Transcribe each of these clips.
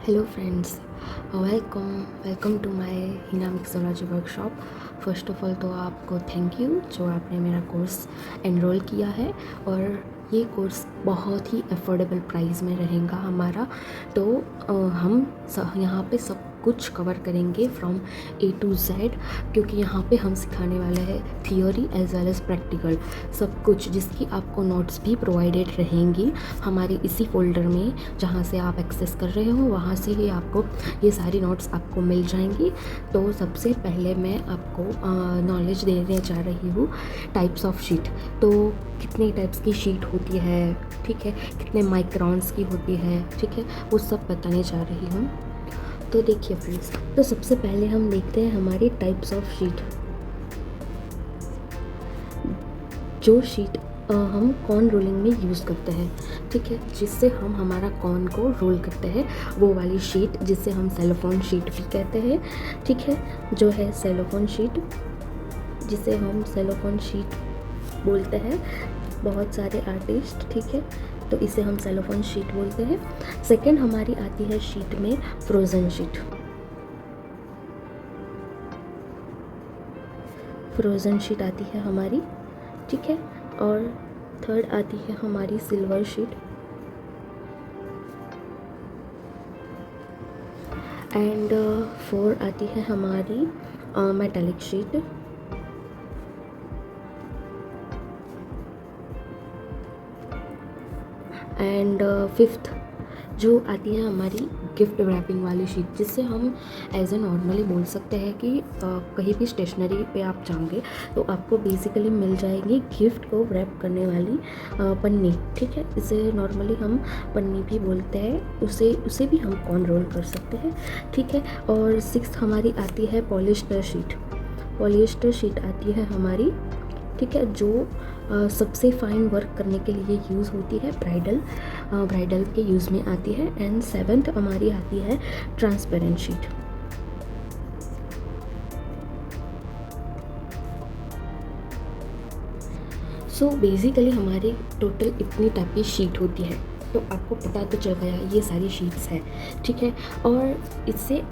Hello friends, welcome to my henna mixology workshop. First of all तो आपको thank you जो आपने मेरा कोर्स एनरोल किया है, और ये कोर्स बहुत ही अफोर्डेबल प्राइस में रहेगा हमारा। तो हम यहाँ पे सब कुछ कवर करेंगे फ्रॉम A to Z, क्योंकि यहाँ पे हम सिखाने वाले हैं theory as well as practical सब कुछ, जिसकी आपको नोट्स भी प्रोवाइडेड रहेंगी हमारे इसी फोल्डर में। जहाँ से आप एक्सेस कर रहे हो वहाँ से ही आपको ये सारी नोट्स आपको मिल जाएंगी। तो सबसे पहले मैं आपको नॉलेज देने जा रही हूँ टाइप्स ऑफ शीट। तो कितने टाइप्स की शीट होती है, ठीक है, कितने माइक्रॉन्स की होती है, ठीक है, वो सब बताने जा रही हूँ। तो देखिए फ्रेंड्स, तो सबसे पहले हम देखते हैं हमारी टाइप्स ऑफ शीट। जो शीट हम कॉर्न रोलिंग में यूज़ करते हैं, ठीक है, जिससे हम हमारा कॉर्न को रोल करते हैं, वो वाली शीट जिसे हम सेलोफोन शीट भी कहते हैं, ठीक है, जो है सेलोफोन शीट, जिसे हम सेलोफोन शीट बोलते हैं बहुत सारे आर्टिस्ट, ठीक है, तो इसे हम सेलोफोन शीट बोलते हैं। सेकंड हमारी आती है शीट में फ्रोज़न शीट। फ्रोज़न शीट आती है हमारी, ठीक है, और थर्ड आती है हमारी सिल्वर शीट, एंड फोर आती है हमारी मेटालिक शीट, एंड फिफ्थ जो आती है हमारी गिफ्ट रैपिंग वाली शीट, जिससे हम एज ए नॉर्मली बोल सकते हैं कि कहीं भी स्टेशनरी पे आप जाओगे तो आपको बेसिकली मिल जाएगी गिफ्ट को रैप करने वाली पन्नी, ठीक है, इसे नॉर्मली हम पन्नी भी बोलते हैं, उसे भी हम कॉर्न रोल कर सकते हैं, ठीक है। और सिक्स्थ हमारी आती है पॉलिएस्टर शीट। पॉलिएस्टर शीट आती है हमारी, ठीक है, जो सबसे फाइन वर्क करने के लिए यूज़ होती है, ब्राइडल के यूज़ में आती है। एंड सेवेंथ हमारी आती है ट्रांसपेरेंट शीट। सो बेसिकली हमारी टोटल इतनी टाइप की शीट होती है, तो आपको पता तो चल गया ये सारी शीट्स है, ठीक है। और इससे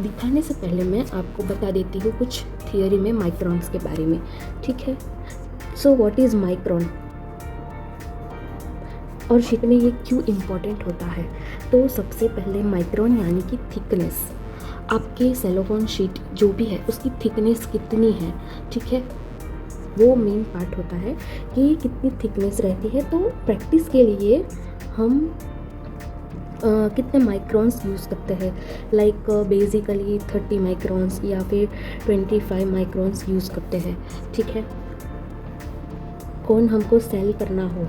दिखाने से पहले मैं आपको बता देती हूँ कुछ थियोरी में माइक्रॉन्स के बारे में, ठीक है। सो व्हाट इज़ माइक्रॉन, और शीट में ये क्यों इम्पॉर्टेंट होता है। तो सबसे पहले माइक्रॉन यानी कि थिकनेस, आपके सेलोफोन शीट जो भी है उसकी थिकनेस कितनी है, ठीक है, वो मेन पार्ट होता है कि कितनी थिकनेस रहती है। तो प्रैक्टिस के लिए हम कितने माइक्रॉन्स यूज़ करते हैं, लाइक बेसिकली 30 माइक्रॉन्स या फिर 25 माइक्रॉन्स यूज़ करते हैं, ठीक है। कौन हमको सेल करना हो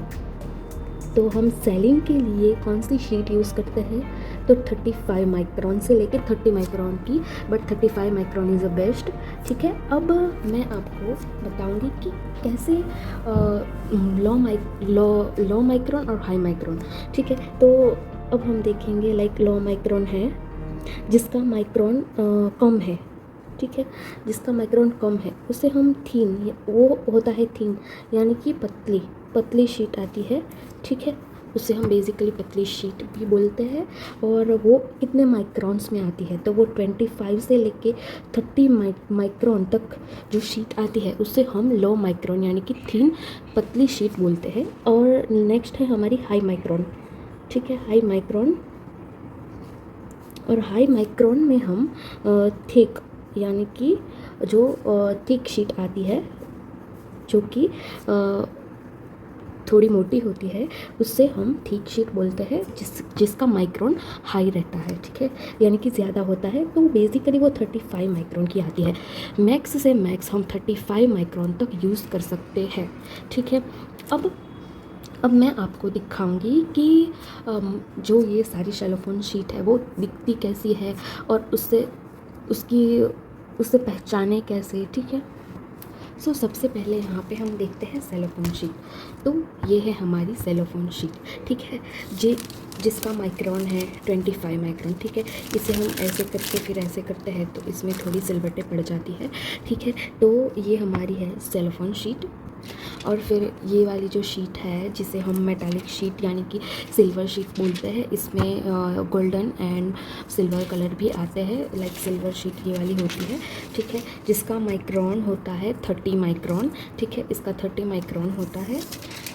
तो हम सेलिंग के लिए कौन सी शीट यूज़ करते हैं, तो 35 माइक्रॉन से लेके 30 माइक्रॉन की, but 35 micron is the best, ठीक है। अब मैं आपको बताऊंगी कि कैसे लो माइक्रॉन और हाई माइक्रॉन, ठीक है। तो अब हम देखेंगे लाइक लो माइक्रॉन है जिसका माइक्रॉन कम है, ठीक है, जिसका माइक्रॉन कम है उसे हम थीन, वो होता है थीन यानी कि पतली शीट आती है, ठीक है, उसे हम बेसिकली पतली शीट भी बोलते हैं। और वो कितने माइक्रॉन्स में आती है, तो वो 25 से लेके 30 माइक्रॉन तक जो शीट आती है उसे हम लो माइक्रॉन यानी कि थीन पतली शीट बोलते हैं। और नेक्स्ट है हमारी हाई माइक्रॉन, ठीक है, हाई माइक्रॉन, और हाई माइक्रॉन में हम थिक यानी कि जो थिक शीट आती है जो कि थोड़ी मोटी होती है, उससे हम थिक शीट बोलते हैं, जिसका माइक्रॉन हाई रहता है, ठीक है, यानी कि ज़्यादा होता है। तो बेसिकली वो 35 माइक्रॉन की आती है। मैक्स से मैक्स हम 35 माइक्रॉन तक यूज़ कर सकते हैं, ठीक है। अब मैं आपको दिखाऊंगी कि जो ये सारी सेलोफोन शीट है वो दिखती कैसी है, और उससे पहचाने कैसे, ठीक है। सो सबसे पहले यहाँ पे हम देखते हैं सेलोफोन शीट। तो ये है हमारी सेलोफोन शीट, ठीक है, जिसका माइक्रॉन है 25 माइक्रॉन, ठीक है। इसे हम ऐसे करके फिर ऐसे करते हैं तो इसमें थोड़ी सिलवटें पड़ जाती है, ठीक है। तो ये हमारी है सेलोफोन शीट, और फिर ये वाली जो शीट है जिसे हम मेटालिक शीट यानी कि सिल्वर शीट बोलते हैं, इसमें गोल्डन एंड सिल्वर कलर भी आते हैं। लाइक सिल्वर शीट ये वाली होती है, ठीक है, जिसका माइक्रोन होता है 30 माइक्रोन, ठीक है, इसका 30 माइक्रोन होता है।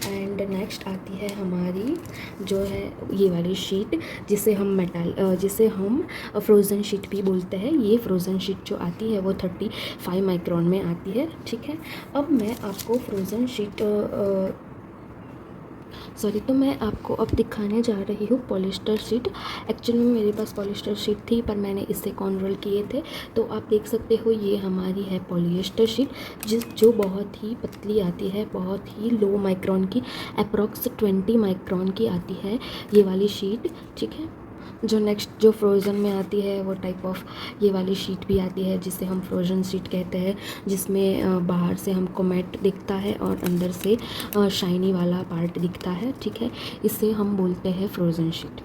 एंड नेक्स्ट आती है हमारी जो है ये वाली शीट जिसे हम फ्रोज़न शीट भी बोलते हैं। ये फ्रोज़न शीट जो आती है वो 35 माइक्रोन में आती है, ठीक है। अब मैं आपको फ्रोज़न शीट तो मैं आपको अब दिखाने जा रही हूँ पॉलिस्टर शीट। एक्चुअली में मेरे पास पॉलिस्टर शीट थी पर मैंने इससे कॉन्रोल किए थे, तो आप देख सकते हो ये हमारी है पॉलिएस्टर शीट जो बहुत ही पतली आती है, बहुत ही लो माइक्रोन की, अप्रॉक्स 20 माइक्रोन की आती है ये वाली शीट, ठीक है। जो नेक्स्ट जो फ्रोज़न में आती है वो टाइप ऑफ ये वाली शीट भी आती है जिसे हम फ्रोज़न शीट कहते हैं, जिसमें बाहर से हमको मैट दिखता है और अंदर से शाइनी वाला पार्ट दिखता है, ठीक है। इसे हम बोलते हैं frozen sheet.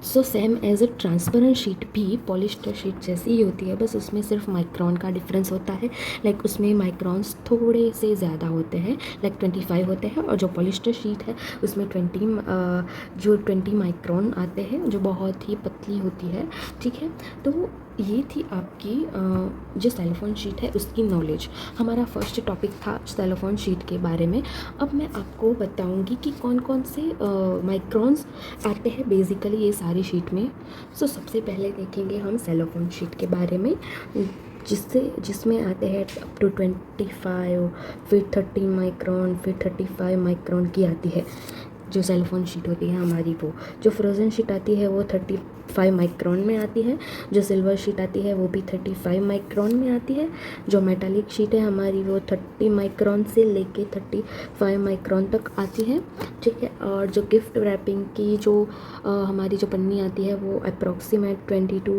So same as a transparent sheet भी पॉलिस्टर शीट जैसी ही होती है, बस उसमें सिर्फ माइक्रोन का डिफरेंस होता है। लाइक उसमें माइक्रोन्स थोड़े से ज़्यादा होते हैं, लाइक 25 होते हैं, और जो पॉलिस्टर शीट है उसमें 20 माइक्रोन आते हैं, जो बहुत ही पतली होती है, ठीक है। तो ये थी आपकी जो सेलोफोन शीट है उसकी नॉलेज। हमारा फर्स्ट टॉपिक था सेलोफोन शीट के बारे में। अब मैं आपको बताऊंगी कि कौन कौन से माइक्रोन्स आते हैं बेसिकली ये सारी शीट में। सो सबसे पहले देखेंगे हम सेलोफोन शीट के बारे में, जिसमें आते हैं अप टू 25, फिर 30 माइक्रोन, फिर 35 माइक्रोन की आती है जो सेलोफोन शीट होती है हमारी। वो जो फ्रोज़न शीट आती है वो 35 माइक्रोन में आती है। जो सिल्वर शीट आती है वो भी 35 माइक्रोन में आती है। जो मेटालिक शीट है हमारी वो 30 माइक्रोन से लेके 35 माइक्रोन तक आती है, ठीक है। और जो गिफ्ट रैपिंग की जो हमारी जो पन्नी आती है वो अप्रॉक्सीमेट 20 to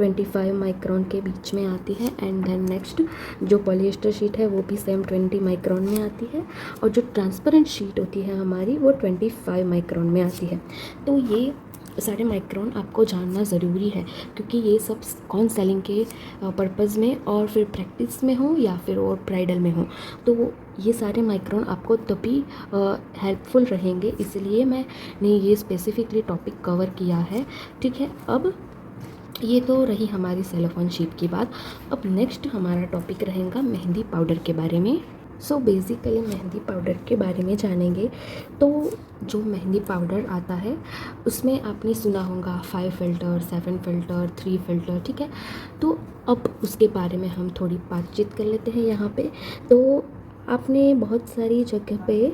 25 माइक्रोन के बीच में आती है। एंड देन नेक्स्ट जो पॉलिएस्टर शीट है वो भी सेम 20 माइक्रोन में आती है। और जो ट्रांसपेरेंट शीट होती है हमारी वो 25 माइक्रोन में आती है। तो ये सारे माइक्रोन आपको जानना ज़रूरी है, क्योंकि ये सब कौन सेलिंग के पर्पज़ में और फिर प्रैक्टिस में हो या फिर और ब्राइडल में हो, तो ये सारे माइक्रोन आपको तभी हेल्पफुल रहेंगे, इसलिए मैंने ये स्पेसिफिकली टॉपिक कवर किया है, ठीक है। अब ये तो रही हमारी सेलोफोन शीट की बात। अब नेक्स्ट हमारा टॉपिक रहेगा मेहंदी पाउडर के बारे में। सो बेसिकली मेहंदी पाउडर के बारे में जानेंगे तो जो मेहंदी पाउडर आता है उसमें आपने सुना होगा 5 फ़िल्टर, 7 फ़िल्टर, 3 फ़िल्टर, ठीक है। तो अब उसके बारे में हम थोड़ी बातचीत कर लेते हैं यहाँ पे। तो आपने बहुत सारी जगह पे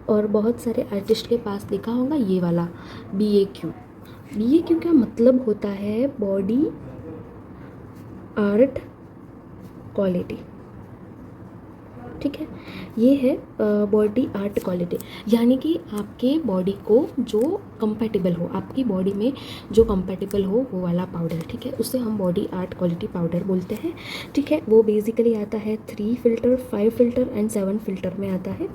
और बहुत सारे आर्टिस्ट के पास देखा होगा ये वाला BAQ का मतलब होता है बॉडी आर्ट क्वालिटी, ठीक है। ये है बॉडी आर्ट क्वालिटी, यानी कि आपके बॉडी को जो कंपैटिबल हो, आपकी बॉडी में जो कंपैटिबल हो वो वाला पाउडर, ठीक है, उसे हम बॉडी आर्ट क्वालिटी पाउडर बोलते हैं, ठीक है। वो बेसिकली आता है 3 फ़िल्टर, 5 फ़िल्टर एंड 7 फ़िल्टर में आता है।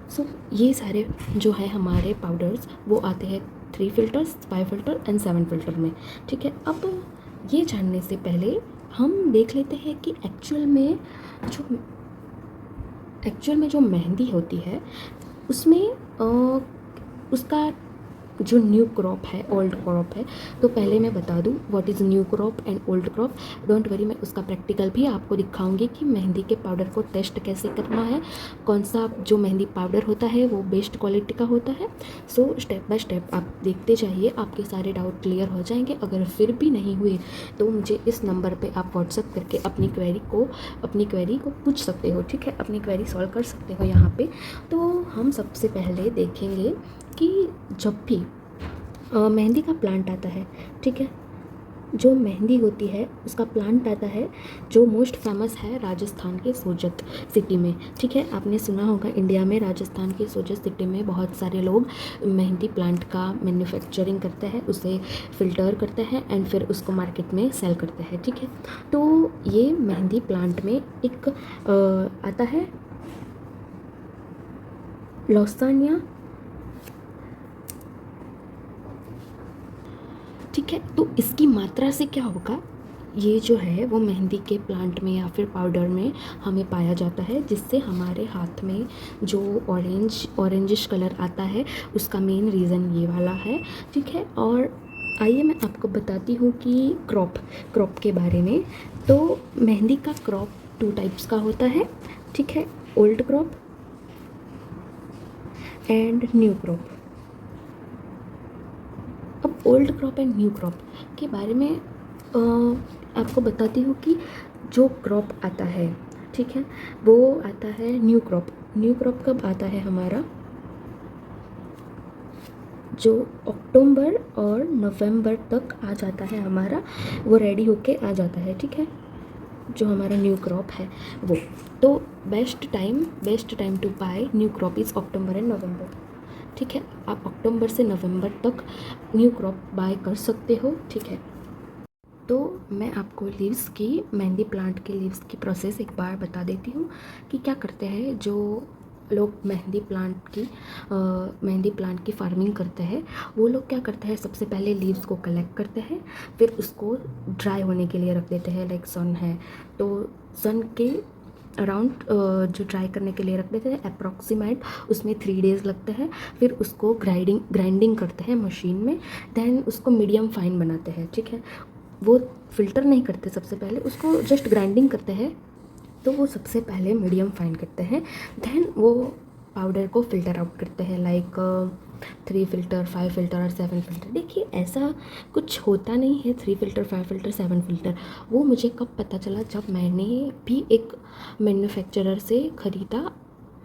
सो ये सारे जो है हमारे पाउडर्स वो आते हैं 3 फ़िल्टर्स, 5 फ़िल्टर एंड 7 फ़िल्टर में, ठीक है। अब ये जानने से पहले हम देख लेते हैं कि एक्चुअल में जो मेहंदी होती है उसमें उसका जो न्यू क्रॉप है, ओल्ड क्रॉप है। तो पहले मैं बता दूं what is new crop and old crop. Don't worry, मैं उसका प्रैक्टिकल भी आपको दिखाऊंगी कि मेहंदी के पाउडर को टेस्ट कैसे करना है, कौन सा जो मेहंदी पाउडर होता है वो बेस्ट क्वालिटी का होता है। सो स्टेप बाय स्टेप आप देखते जाइए, आपके सारे डाउट क्लियर हो जाएंगे। अगर फिर भी नहीं हुए तो मुझे इस नंबर पर आप व्हाट्सअप करके अपनी क्वेरी को पूछ सकते हो, ठीक है, अपनी क्वेरी सॉल्व कर सकते हो यहाँ पर। तो हम सबसे पहले देखेंगे कि जब भी मेहंदी का प्लांट आता है, ठीक है, जो मेहंदी होती है उसका प्लांट आता है जो मोस्ट फेमस है राजस्थान के सोजत सिटी में, ठीक है। आपने सुना होगा इंडिया में राजस्थान के सोजत सिटी में बहुत सारे लोग मेहंदी प्लांट का मैन्युफैक्चरिंग करते हैं, उसे फ़िल्टर करते हैं एंड फिर उसको मार्केट में सेल करते हैं, ठीक है। तो ये मेहंदी प्लांट में एक आता है लौसानिया, ठीक है। तो इसकी मात्रा से क्या होगा ये जो है वो मेहंदी के प्लांट में या फिर पाउडर में हमें पाया जाता है, जिससे हमारे हाथ में जो ऑरेंजिश कलर आता है उसका मेन रीज़न ये वाला है, ठीक है। और आइए मैं आपको बताती हूँ कि क्रॉप के बारे में। तो मेहंदी का क्रॉप 2 टाइप्स का होता है, ठीक है, old crop and new crop. अब old crop and new crop के बारे में आपको बताती हूँ कि जो क्रॉप आता है, ठीक है, वो आता है न्यू क्रॉप। न्यू क्रॉप कब आता है हमारा? जो अक्टूबर और नवंबर तक आ जाता है हमारा, वो रेडी होके आ जाता है, ठीक है, जो हमारा न्यू क्रॉप है वो। तो best time to buy new crop is October and November, ठीक है। आप अक्टूबर से नवंबर तक न्यू क्रॉप बाय कर सकते हो, ठीक है। तो मैं आपको लीव्स की, मेहंदी प्लांट के लीव्स की प्रोसेस एक बार बता देती हूँ कि क्या करते हैं जो लोग मेहंदी प्लांट की फार्मिंग करते हैं। वो लोग क्या करते हैं, सबसे पहले लीव्स को कलेक्ट करते हैं, फिर उसको ड्राई होने के लिए रख देते हैं। लाइक सन है तो सन के अराउंड जो ड्राई करने के लिए रख देते हैं, अप्रॉक्सीमेट उसमें 3 डेज़ लगते हैं। फिर उसको ग्राइंडिंग करते हैं मशीन में, देन उसको मीडियम फाइन बनाते हैं, ठीक है। वो फ़िल्टर नहीं करते, सबसे पहले उसको जस्ट ग्राइंडिंग करते हैं। तो वो सबसे पहले मीडियम फाइन करते हैं, देन वो पाउडर को फ़िल्टर आउट करते हैं, लाइक 3 फ़िल्टर, 5 फ़िल्टर और 7 फ़िल्टर। देखिए ऐसा कुछ होता नहीं है 3 फ़िल्टर, 5 फ़िल्टर, 7 फ़िल्टर। वो मुझे कब पता चला, जब मैंने भी एक मैन्युफैक्चरर से ख़रीदा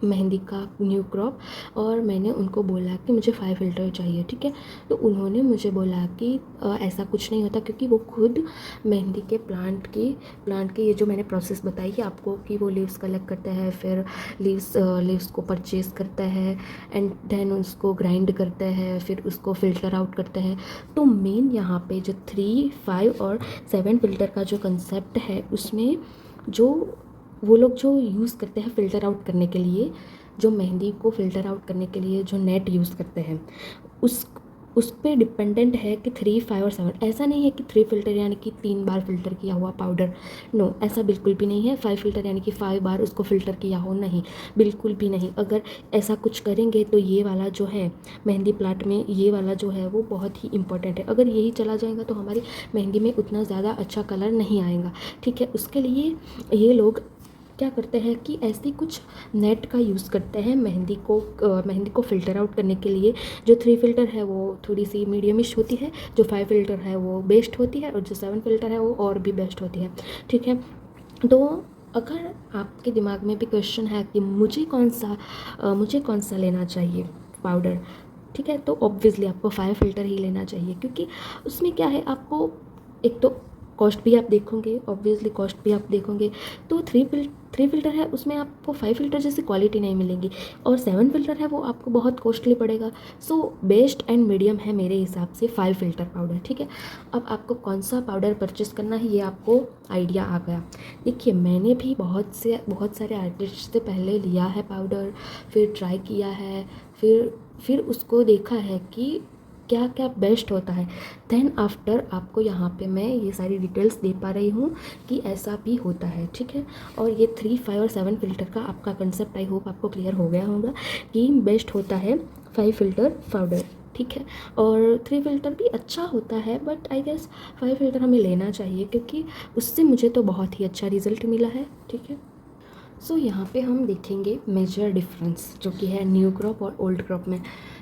मेहंदी का न्यू क्रॉप, और मैंने उनको बोला कि मुझे 5 फ़िल्टर चाहिए, ठीक है। तो उन्होंने मुझे बोला कि ऐसा कुछ नहीं होता, क्योंकि वो खुद मेहंदी के प्लांट की ये जो मैंने प्रोसेस बताई है आपको, कि वो लीव्स कलेक्ट करते हैं, फिर लीव्स को परचेज़ करते हैं एंड देन उसको ग्राइंड करते हैं, फिर उसको फ़िल्टर आउट करते हैं। तो मेन यहाँ पे जो 3, 5 और 7 फ़िल्टर का जो कंसेप्ट है, उसमें जो वो लोग जो यूज़ करते हैं फ़िल्टर आउट करने के लिए, जो मेहंदी को फ़िल्टर आउट करने के लिए जो नेट यूज़ करते हैं, उस पे डिपेंडेंट है कि 3, 5 और 7। ऐसा नहीं है कि 3 फ़िल्टर यानी कि 3 बार फ़िल्टर किया हुआ पाउडर, नो, ऐसा बिल्कुल भी नहीं है। 5 फ़िल्टर यानी कि 5 बार उसको फ़िल्टर किया हो, नहीं, बिल्कुल भी नहीं। अगर ऐसा कुछ करेंगे तो ये वाला जो है मेहंदी प्लांट में, ये वाला जो है वो बहुत ही इंपॉर्टेंट है। अगर यही चला जाएगा तो हमारी मेहंदी में उतना ज़्यादा अच्छा कलर नहीं आएगा, ठीक है। उसके लिए ये लोग क्या करते हैं कि ऐसी कुछ नेट का यूज़ करते हैं मेहंदी को फ़िल्टर आउट करने के लिए। जो 3 फ़िल्टर है वो थोड़ी सी मीडियमिश होती है, जो 5 फ़िल्टर है वो बेस्ट होती है, और जो 7 फ़िल्टर है वो और भी बेस्ट होती है, ठीक है। तो अगर आपके दिमाग में भी क्वेश्चन है कि मुझे कौन सा लेना चाहिए पाउडर, ठीक है, तो ऑब्वियसली आपको 5 फ़िल्टर ही लेना चाहिए, क्योंकि उसमें क्या है, आपको एक तो कॉस्ट भी आप देखोगे, ऑब्वियसली कॉस्ट भी आप देखोगे। तो 3 फ़िल्टर है, उसमें आपको 5 फ़िल्टर जैसी क्वालिटी नहीं मिलेंगी, और 7 फ़िल्टर है वो आपको बहुत कॉस्टली पड़ेगा। सो बेस्ट एंड मीडियम है मेरे हिसाब से 5 फ़िल्टर पाउडर, ठीक है। अब आपको कौन सा पाउडर परचेस करना है ये आपको आइडिया आ गया। देखिए मैंने भी बहुत सारे आर्टिस्ट से पहले लिया है पाउडर, फिर ट्राई किया है, फिर उसको देखा है कि क्या क्या बेस्ट होता है। देन आफ्टर आपको यहाँ पे मैं ये सारी डिटेल्स दे पा रही हूँ कि ऐसा भी होता है, ठीक है। और ये 3, 5 और 7 फ़िल्टर का आपका कंसेप्ट आई होप आपको क्लियर हो गया होगा कि बेस्ट होता है 5 फ़िल्टर पाउडर, ठीक है। और 3 फ़िल्टर भी अच्छा होता है, बट आई गेस 5 फ़िल्टर हमें लेना चाहिए, क्योंकि उससे मुझे तो बहुत ही अच्छा रिज़ल्ट मिला है, ठीक है। सो यहाँ पे हम देखेंगे मेजर डिफरेंस जो कि है न्यू क्रॉप और ओल्ड क्रॉप में,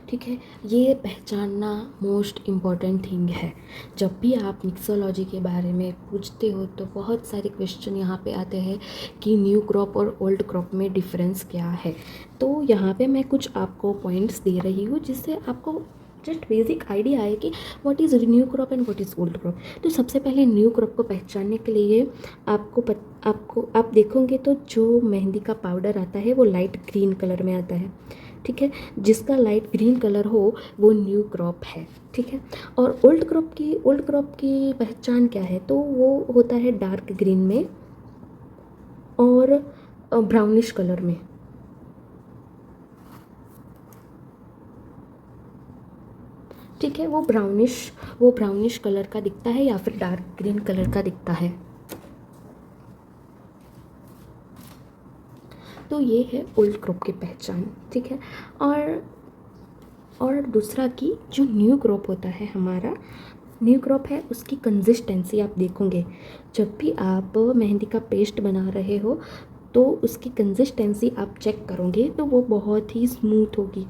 ठीक है। ये पहचानना मोस्ट इम्पॉर्टेंट थिंग है। जब भी आप मिक्सोलॉजी के बारे में पूछते हो तो बहुत सारे क्वेश्चन यहाँ पे आते हैं कि न्यू क्रॉप और ओल्ड क्रॉप में डिफरेंस क्या है। तो यहाँ पे मैं कुछ आपको पॉइंट्स दे रही हूँ जिससे आपको जस्ट बेसिक आइडिया है कि what is new crop and what is old crop. तो सबसे पहले न्यू क्रॉप को पहचानने के लिए आप देखोगे तो जो मेहंदी का पाउडर आता है वो लाइट ग्रीन कलर में आता है, ठीक है। जिसका लाइट ग्रीन कलर हो वो न्यू क्रॉप है, ठीक है। और ओल्ड क्रॉप की पहचान क्या है, तो वो होता है डार्क ग्रीन में और ब्राउनिश कलर में। ठीक है। वो ब्राउनिश कलर का दिखता है या फिर डार्क ग्रीन कलर का दिखता है। तो ये है ओल्ड क्रॉप की पहचान, ठीक है। और दूसरा कि जो न्यू क्रॉप होता है हमारा, न्यू क्रॉप है उसकी कंसिस्टेंसी आप देखोगे। जब भी आप मेहंदी का पेस्ट बना रहे हो तो उसकी कंसिस्टेंसी आप चेक करोगे तो वो बहुत ही स्मूथ होगी,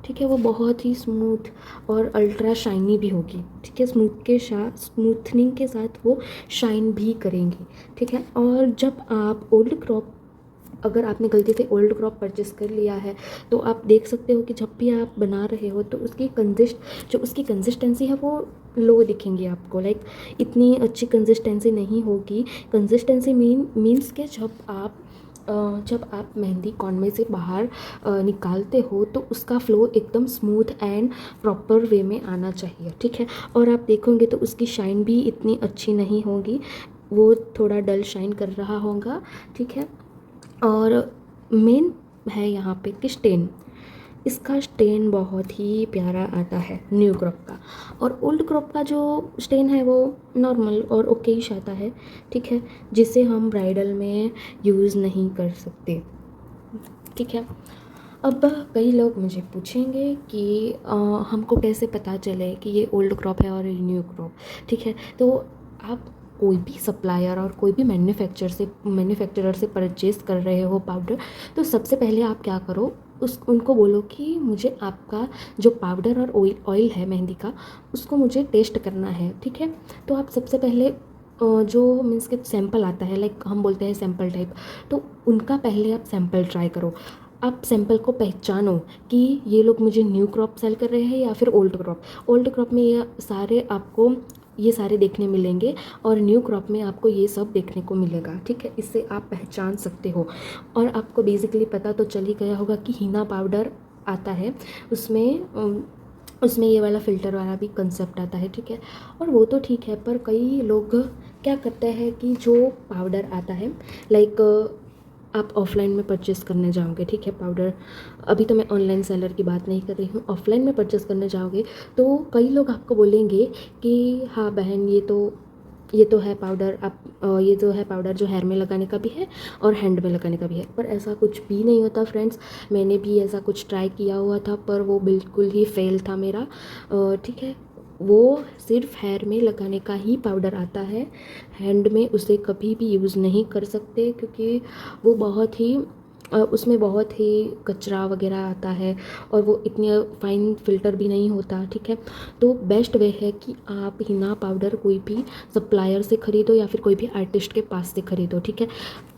ठीक है। वो बहुत ही स्मूथ और अल्ट्रा शाइनी भी होगी, ठीक है। स्मूथनिंग के साथ वो शाइन भी करेंगी, ठीक है। और जब आप अगर आपने गलती से ओल्ड क्रॉप परचेस कर लिया है तो आप देख सकते हो कि जब भी आप बना रहे हो तो जो उसकी कंसिस्टेंसी है वो लो दिखेंगी आपको, लाइक इतनी अच्छी कंसिस्टेंसी नहीं होगी। कंसिस्टेंसी मीन्स के जब आप मेहंदी कॉन में से बाहर निकालते हो तो उसका फ्लो एकदम स्मूथ एंड प्रॉपर वे में आना चाहिए, ठीक है। और आप देखोगे तो उसकी शाइन भी इतनी अच्छी नहीं होगी, वो थोड़ा डल शाइन कर रहा होगा, ठीक है। और मेन है यहाँ पे कि स्टेन, इसका स्टेन बहुत ही प्यारा आता है न्यू क्रॉप का। और ओल्ड क्रॉप का जो स्टेन है वो नॉर्मल और ओकेश आता है, ठीक है, जिसे हम ब्राइडल में यूज़ नहीं कर सकते, ठीक है। अब कई लोग मुझे पूछेंगे कि हमको कैसे पता चले कि ये ओल्ड क्रॉप है और ये न्यू क्रॉप, ठीक है। तो आप कोई भी सप्लायर और कोई भी मैन्युफैक्चरर से परचेज़ कर रहे हो पाउडर, तो सबसे पहले आप क्या करो, उनको बोलो कि मुझे आपका जो पाउडर और ऑयल है मेहंदी का उसको मुझे टेस्ट करना है, ठीक है। तो आप सबसे पहले जो मीन्स के सैंपल आता है, लाइक हम बोलते हैं सैंपल टाइप, तो उनका पहले आप सैंपल ट्राई करो। आप सैंपल को पहचानो कि ये लोग मुझे न्यू क्रॉप सेल कर रहे हैं या फिर ओल्ड क्रॉप में ये सारे देखने मिलेंगे और न्यू क्रॉप में आपको ये सब देखने को मिलेगा, ठीक है। इससे आप पहचान सकते हो। और आपको बेसिकली पता तो चल ही गया होगा कि हीना पाउडर आता है, उसमें ये वाला फ़िल्टर वाला भी कंसेप्ट आता है, ठीक है। और वो तो ठीक है, पर कई लोग क्या करते हैं कि जो पाउडर आता है, लाइक आप ऑफ़लाइन में परचेज़ करने जाओगे, ठीक है, पाउडर, अभी तो मैं ऑनलाइन सेलर की बात नहीं कर रही हूँ, ऑफ़लाइन में परचेज़ करने जाओगे तो कई लोग आपको बोलेंगे कि हाँ बहन ये तो है पाउडर, ये जो है पाउडर जो हेयर में लगाने का भी है और हैंड में लगाने का भी है। पर ऐसा कुछ भी नहीं होता फ्रेंड्स, मैंने भी ऐसा कुछ ट्राई किया हुआ था पर वो बिल्कुल ही फेल था मेरा, ठीक है। वो सिर्फ हेयर में लगाने का ही पाउडर आता है, हैंड में उसे कभी भी यूज़ नहीं कर सकते क्योंकि वो उसमें बहुत ही कचरा वगैरह आता है और वो इतनी फाइन फ़िल्टर भी नहीं होता, ठीक है। तो बेस्ट वे है कि आप हिना पाउडर कोई भी सप्लायर से ख़रीदो या फिर कोई भी आर्टिस्ट के पास से ख़रीदो, ठीक है।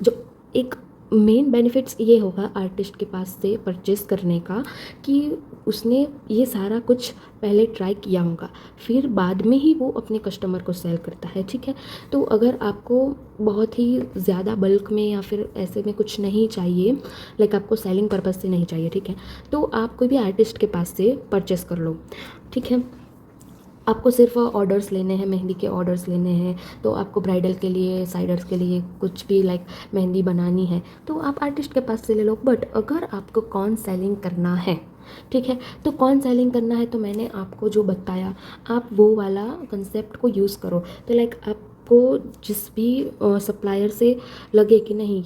जो एक मेन बेनिफिट्स ये होगा आर्टिस्ट के पास से परचेज़ करने का कि उसने ये सारा कुछ पहले ट्राई किया होगा, फिर बाद में ही वो अपने कस्टमर को सेल करता है, ठीक है। तो अगर आपको बहुत ही ज़्यादा बल्क में या फिर ऐसे में कुछ नहीं चाहिए, लाइक आपको सेलिंग पर्पज़ से नहीं चाहिए, ठीक है, तो आप कोई भी आर्टिस्ट के पास से परचेज़ कर लो, ठीक है। आपको सिर्फ ऑर्डर्स लेने हैं, मेहंदी के ऑर्डर्स लेने हैं, तो आपको ब्राइडल के लिए, साइडर्स के लिए कुछ भी लाइक मेहंदी बनानी है तो आप आर्टिस्ट के पास से ले लो। बट अगर आपको कौन सेलिंग करना है, ठीक है, तो कौन सेलिंग करना है तो मैंने आपको जो बताया आप वो वाला कंसेप्ट को यूज़ करो। तो लाइक आपको जिस भी सप्लायर से लगे कि नहीं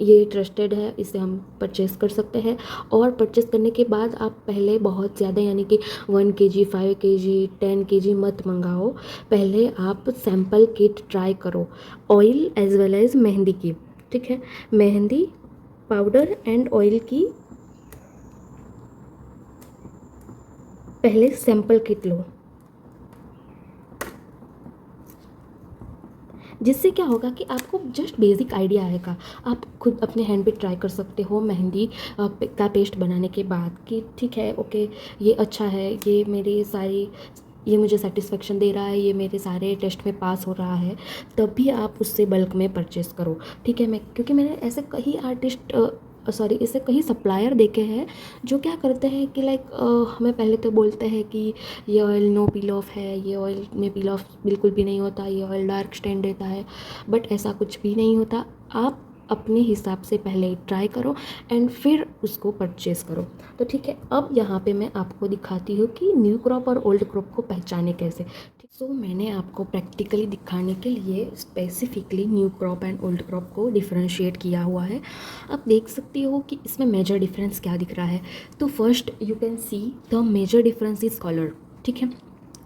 ये ट्रस्टेड है, इसे हम परचेज़ कर सकते हैं, और परचेज़ करने के बाद आप पहले बहुत ज़्यादा यानी कि 1 kg 5 kg 10 kg मत मंगाओ, पहले आप सैम्पल किट ट्राई करो, oil as well as mehndi की, ठीक है। मेहंदी पाउडर एंड ऑयल की पहले सैम्पल किट लो, जिससे क्या होगा कि आपको जस्ट बेसिक आइडिया आएगा। आप खुद अपने हैंड पे ट्राई कर सकते हो मेहंदी का पेस्ट बनाने के बाद कि ठीक है, ओके, ये अच्छा है, ये मुझे सेटिस्फेक्शन दे रहा है, ये मेरे सारे टेस्ट में पास हो रहा है, तभी आप उससे बल्क में परचेज़ करो, ठीक है। क्योंकि मैंने ऐसे कई सप्लायर देखे हैं जो क्या करते हैं कि लाइक हमें पहले तो बोलते हैं कि ये ऑयल नो पील ऑफ है, ये ऑयल में पील ऑफ बिल्कुल भी नहीं होता, ये ऑयल डार्क स्टेन देता है, बट ऐसा कुछ भी नहीं होता। आप अपने हिसाब से पहले ट्राई करो एंड फिर उसको परचेज़ करो। तो ठीक है, अब यहाँ पे मैं आपको दिखाती हूँ कि न्यू क्रॉप और ओल्ड क्रॉप को पहचाने कैसे। सो मैंने आपको प्रैक्टिकली दिखाने के लिए specifically new crop and old crop को डिफरेंशिएट किया हुआ है। आप देख सकते हो कि इसमें मेजर डिफरेंस क्या दिख रहा है। तो first you can see the major difference is colour. ठीक है,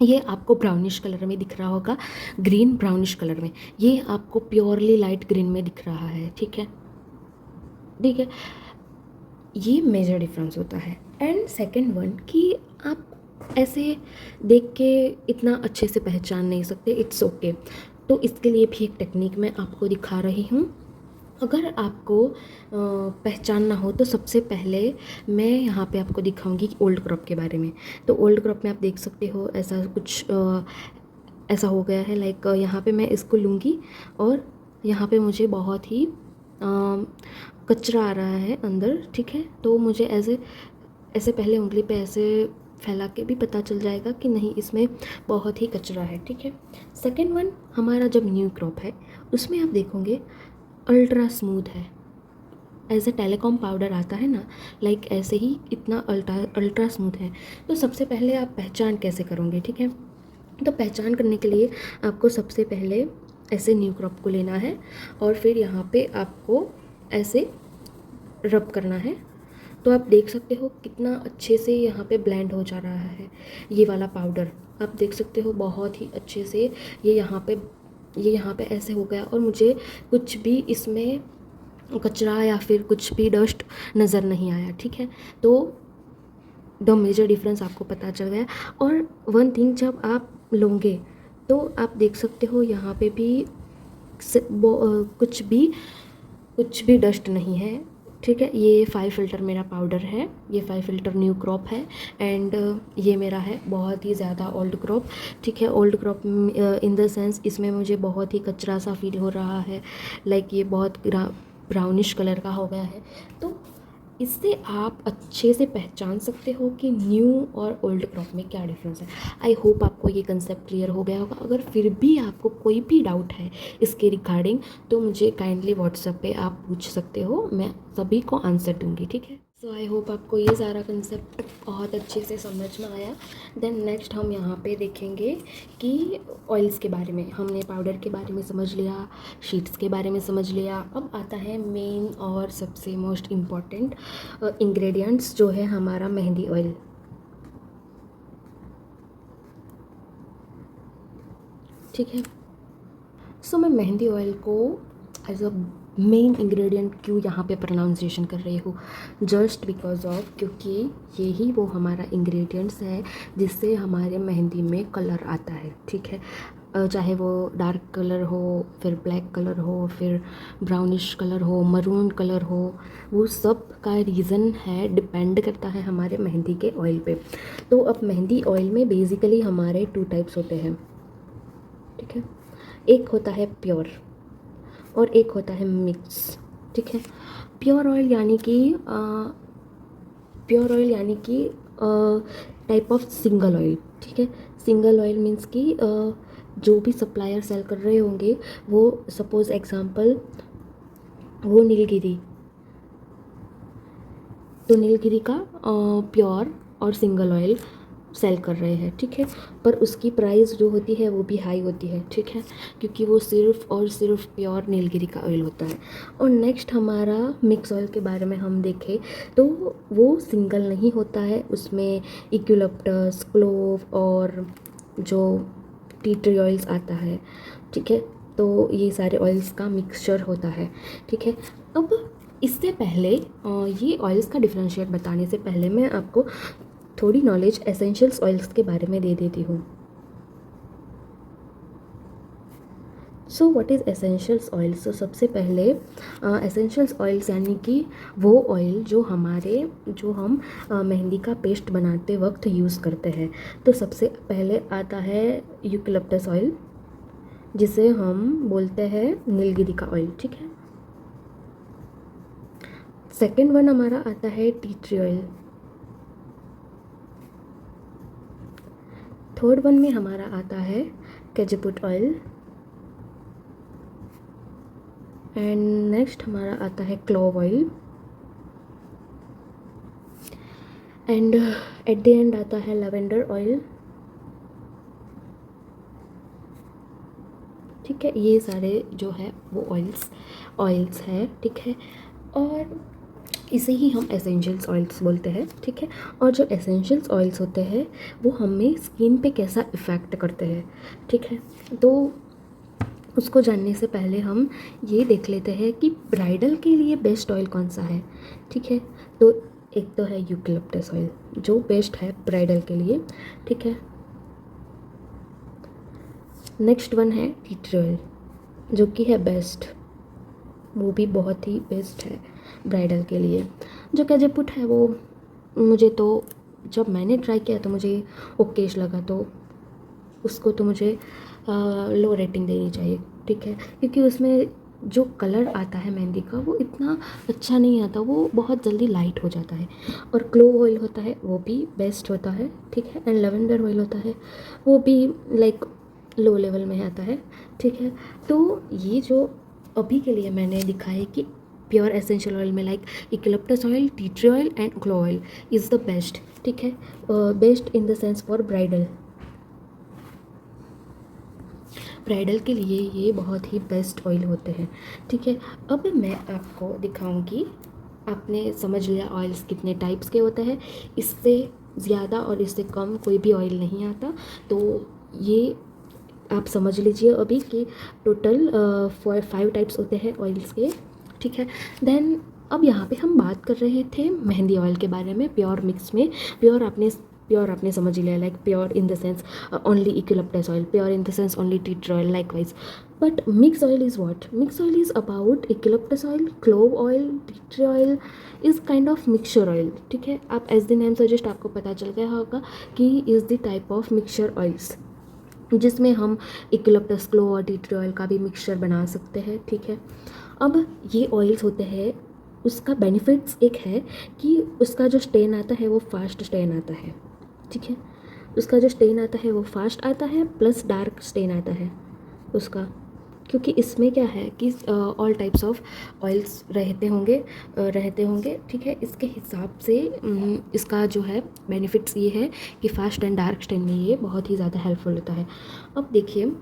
ये आपको ब्राउनिश कलर में दिख रहा होगा, ग्रीन ब्राउनिश कलर में। ये आपको प्योरली लाइट ग्रीन में दिख रहा है। ठीक है, ठीक है, ये मेजर डिफरेंस होता है। एंड सेकंड वन कि आप ऐसे देख के इतना अच्छे से पहचान नहीं सकते, इट्स ओके। तो इसके लिए भी एक टेक्निक मैं आपको दिखा रही हूँ। अगर आपको पहचानना हो तो सबसे पहले मैं यहाँ पे आपको दिखाऊंगी ओल्ड क्रॉप के बारे में। तो ओल्ड क्रॉप में आप देख सकते हो ऐसा कुछ ऐसा हो गया है, लाइक यहाँ पे मैं इसको लूँगी और यहाँ पे मुझे बहुत ही कचरा आ रहा है अंदर। ठीक है, तो मुझे ऐसे ऐसे पहले उंगली पे ऐसे फैला के भी पता चल जाएगा कि नहीं, इसमें बहुत ही कचरा है। ठीक है, सेकेंड वन हमारा जब न्यू क्रॉप है उसमें आप देखोगे अल्ट्रा स्मूथ है, एज ए टेलीकॉम पाउडर आता है ना, लाइक ऐसे ही इतना अल्ट्रा स्मूथ है। तो सबसे पहले आप पहचान कैसे करोगे? ठीक है, तो पहचान करने के लिए आपको सबसे पहले ऐसे न्यू क्रॉप को लेना है और फिर यहाँ पे आपको ऐसे रब करना है। तो आप देख सकते हो कितना अच्छे से यहाँ पे ब्लेंड हो जा रहा है ये वाला पाउडर। आप देख सकते हो बहुत ही अच्छे से ये यहाँ पे ऐसे हो गया और मुझे कुछ भी इसमें कचरा या फिर कुछ भी डस्ट नज़र नहीं आया। ठीक है, तो द मेजर डिफरेंस आपको पता चल गया। और वन थिंग, जब आप लोगे तो आप देख सकते हो यहाँ पे भी कुछ भी डस्ट नहीं है। ठीक है, ये 5 फ़िल्टर मेरा पाउडर है, ये 5 फ़िल्टर न्यू क्रॉप है एंड ये मेरा है बहुत ही ज़्यादा ओल्ड क्रॉप। ठीक है, old crop in the sense इसमें मुझे बहुत ही कचरा सा फील हो रहा है, लाइक ये बहुत ब्राउनिश कलर का हो गया है। तो इससे आप अच्छे से पहचान सकते हो कि न्यू और ओल्ड क्रॉप में क्या डिफरेंस है। आई होप आपको ये कंसेप्ट क्लियर हो गया होगा। अगर फिर भी आपको कोई भी डाउट है इसके रिगार्डिंग तो मुझे काइंडली व्हाट्सएप पे आप पूछ सकते हो, मैं सभी को आंसर दूंगी। ठीक है, सो आई होप आपको ये सारा कंसेप्ट बहुत अच्छे से समझ में आया। देन नेक्स्ट हम यहाँ पे देखेंगे कि ऑयल्स के बारे में। हमने पाउडर के बारे में समझ लिया, शीट्स के बारे में समझ लिया। अब आता है मेन और सबसे मोस्ट इम्पॉर्टेंट इंग्रेडिएंट्स, जो है हमारा मेहंदी ऑयल। ठीक है, सो मैं मेहंदी ऑयल को एज अ मेन इंग्रेडिएंट क्यों यहाँ पे प्रोनाउंसिएशन कर रही हूँ, जस्ट बिकॉज ऑफ, क्योंकि यही वो हमारा इंग्रेडिएंट्स है जिससे हमारे मेहंदी में कलर आता है। ठीक है, चाहे वो डार्क कलर हो, फिर ब्लैक कलर हो, फिर ब्राउनिश कलर हो, मरून कलर हो, वो सब का रीज़न है, डिपेंड करता है हमारे मेहंदी के ऑयल पे। तो अब मेहंदी ऑयल में बेसिकली हमारे 2 टाइप्स होते हैं। ठीक है, एक होता है प्योर और एक होता है मिक्स। ठीक है, प्योर ऑयल यानी कि टाइप ऑफ सिंगल ऑयल। ठीक है, सिंगल ऑयल मीन्स कि जो भी सप्लायर सेल कर रहे होंगे, वो सपोज एग्जांपल वो नीलगिरी, तो नीलगिरी का प्योर और सिंगल ऑयल सेल कर रहे हैं। ठीक है, पर उसकी प्राइस जो होती है वो भी हाई होती है। ठीक है, क्योंकि वो सिर्फ और सिर्फ प्योर नीलगिरी का ऑयल होता है। और नेक्स्ट हमारा मिक्स ऑयल के बारे में हम देखें तो वो सिंगल नहीं होता है, उसमें इक्यूलिप्टस, क्लोव और जो टी ट्री ऑयल्स आता है। ठीक है, तो ये सारे ऑयल्स का मिक्सचर होता है। ठीक है, अब इससे पहले ये ऑयल्स का डिफरेंशिएट बताने से पहले मैं आपको थोड़ी नॉलेज एसेंशियल्स ऑयल्स के बारे में दे देती हूँ। So what is essentials oils? तो सबसे पहले एसेंशियल्स ऑयल्स यानी कि वो ऑयल जो हम मेहंदी का पेस्ट बनाते वक्त यूज़ करते हैं। तो सबसे पहले आता है यूकलिप्टस ऑयल, जिसे हम बोलते हैं नीलगिरी का ऑयल। ठीक है, सेकेंड वन हमारा आता है T tree oil. Third one में हमारा आता है कैजूपुट ऑयल। एंड नेक्स्ट हमारा आता है clove oil, and at the end आता है लेवेंडर ऑयल। ठीक है, ये सारे जो है वो ऑयल्स है। ठीक है, और इसे ही हम एसेंशियल्स ऑयल्स बोलते हैं। ठीक है, और जो एसेंशियल्स ऑयल्स होते हैं वो हमें स्किन पे कैसा इफ़ेक्ट करते हैं, ठीक है, तो उसको जानने से पहले हम ये देख लेते हैं कि ब्राइडल के लिए बेस्ट ऑयल कौन सा है। ठीक है, तो एक तो है यूकलिप्टस ऑयल जो बेस्ट है ब्राइडल के लिए। ठीक है, नेक्स्ट वन है टी ट्री ऑयल जो कि है बेस्ट, वो भी बहुत ही बेस्ट है ब्राइडल के लिए। जो कैजेपुट है वो मुझे तो जब मैंने ट्राई किया तो मुझे ओकेश लगा, तो उसको तो मुझे लो रेटिंग देनी चाहिए। ठीक है, क्योंकि उसमें जो कलर आता है मेहंदी का वो इतना अच्छा नहीं आता, वो बहुत जल्दी लाइट हो जाता है। और क्लोव ऑयल होता है वो भी बेस्ट होता है। ठीक है, एंड लेवेंडर ऑयल होता है वो भी लाइक लो लेवल में आता है। ठीक है, तो ये जो अभी के लिए मैंने दिखा है कि प्योर एसेंशियल ऑयल में like eucalyptus oil, T tree oil and clove oil is the best. ठीक है, best in the sense for bridal के लिए ये बहुत ही बेस्ट ऑयल होते हैं। ठीक है, अब मैं आपको दिखाऊंगी, आपने समझ लिया ऑयल्स कितने टाइप्स के होते हैं, इससे ज़्यादा और इससे कम कोई भी ऑयल नहीं आता। तो ये आप समझ लीजिए अभी कि टोटल 5 टाइप्स होते हैं ऑयल्स के। ठीक है, देन अब यहाँ पे हम बात कर रहे थे मेहंदी ऑयल के बारे में, प्योर मिक्स में। प्योर आपने समझ लिया, like pure in the sense only eucalyptus oil, pure in the sense only T tree oil, likewise. But mix oil is what? Mix oil is about eucalyptus oil, clove oil, T tree oil is kind of mixture oil. ठीक है, आप as the name suggest आपको पता चल गया होगा कि is the type of mixture oils जिसमें हम यूकलिप्टस, क्लोव और टी ट्री ऑयल का भी मिक्सचर बना सकते हैं। ठीक है, अब ये ऑयल्स होते हैं, उसका बेनिफिट्स एक है कि उसका जो स्टेन आता है वो फास्ट स्टेन आता है। ठीक है, उसका जो स्टेन आता है वो फास्ट आता है, प्लस डार्क स्टेन आता है उसका, क्योंकि इसमें क्या है कि ऑल टाइप्स ऑफ ऑयल्स रहते होंगे। ठीक है, इसके हिसाब से इसका जो है बेनिफिट्स ये है कि फास्ट एंड डार्क स्टेन में ये बहुत ही ज़्यादा हेल्पफुल होता है। अब देखिए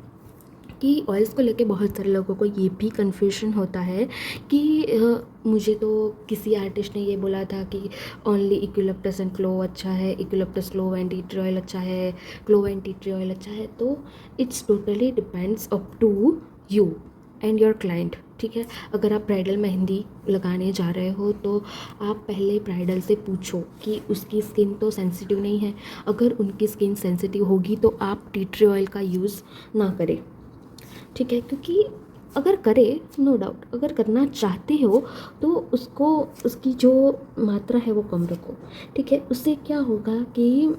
कि ऑयल्स को लेके बहुत सारे लोगों को ये भी कन्फ्यूजन होता है कि मुझे तो किसी आर्टिस्ट ने ये बोला था कि ओनली यूकलिप्टस एंड क्लोव अच्छा है, eucalyptus, clove and tea tree oil अच्छा है, clove and tea tree oil अच्छा है। तो it's totally depends up to you and your client. ठीक है, अगर आप ब्राइडल मेहंदी लगाने जा रहे हो तो आप पहले ब्राइडल से पूछो कि उसकी स्किन तो सेंसिटिव नहीं है। अगर उनकी स्किन सेंसिटिव होगी तो आप टी ट्री ऑयल का यूज़ ना करें। ठीक है, क्योंकि अगर करे, नो डाउट, अगर करना चाहते हो तो उसको, उसकी जो मात्रा है वो कम रखो। ठीक है, उससे क्या होगा कि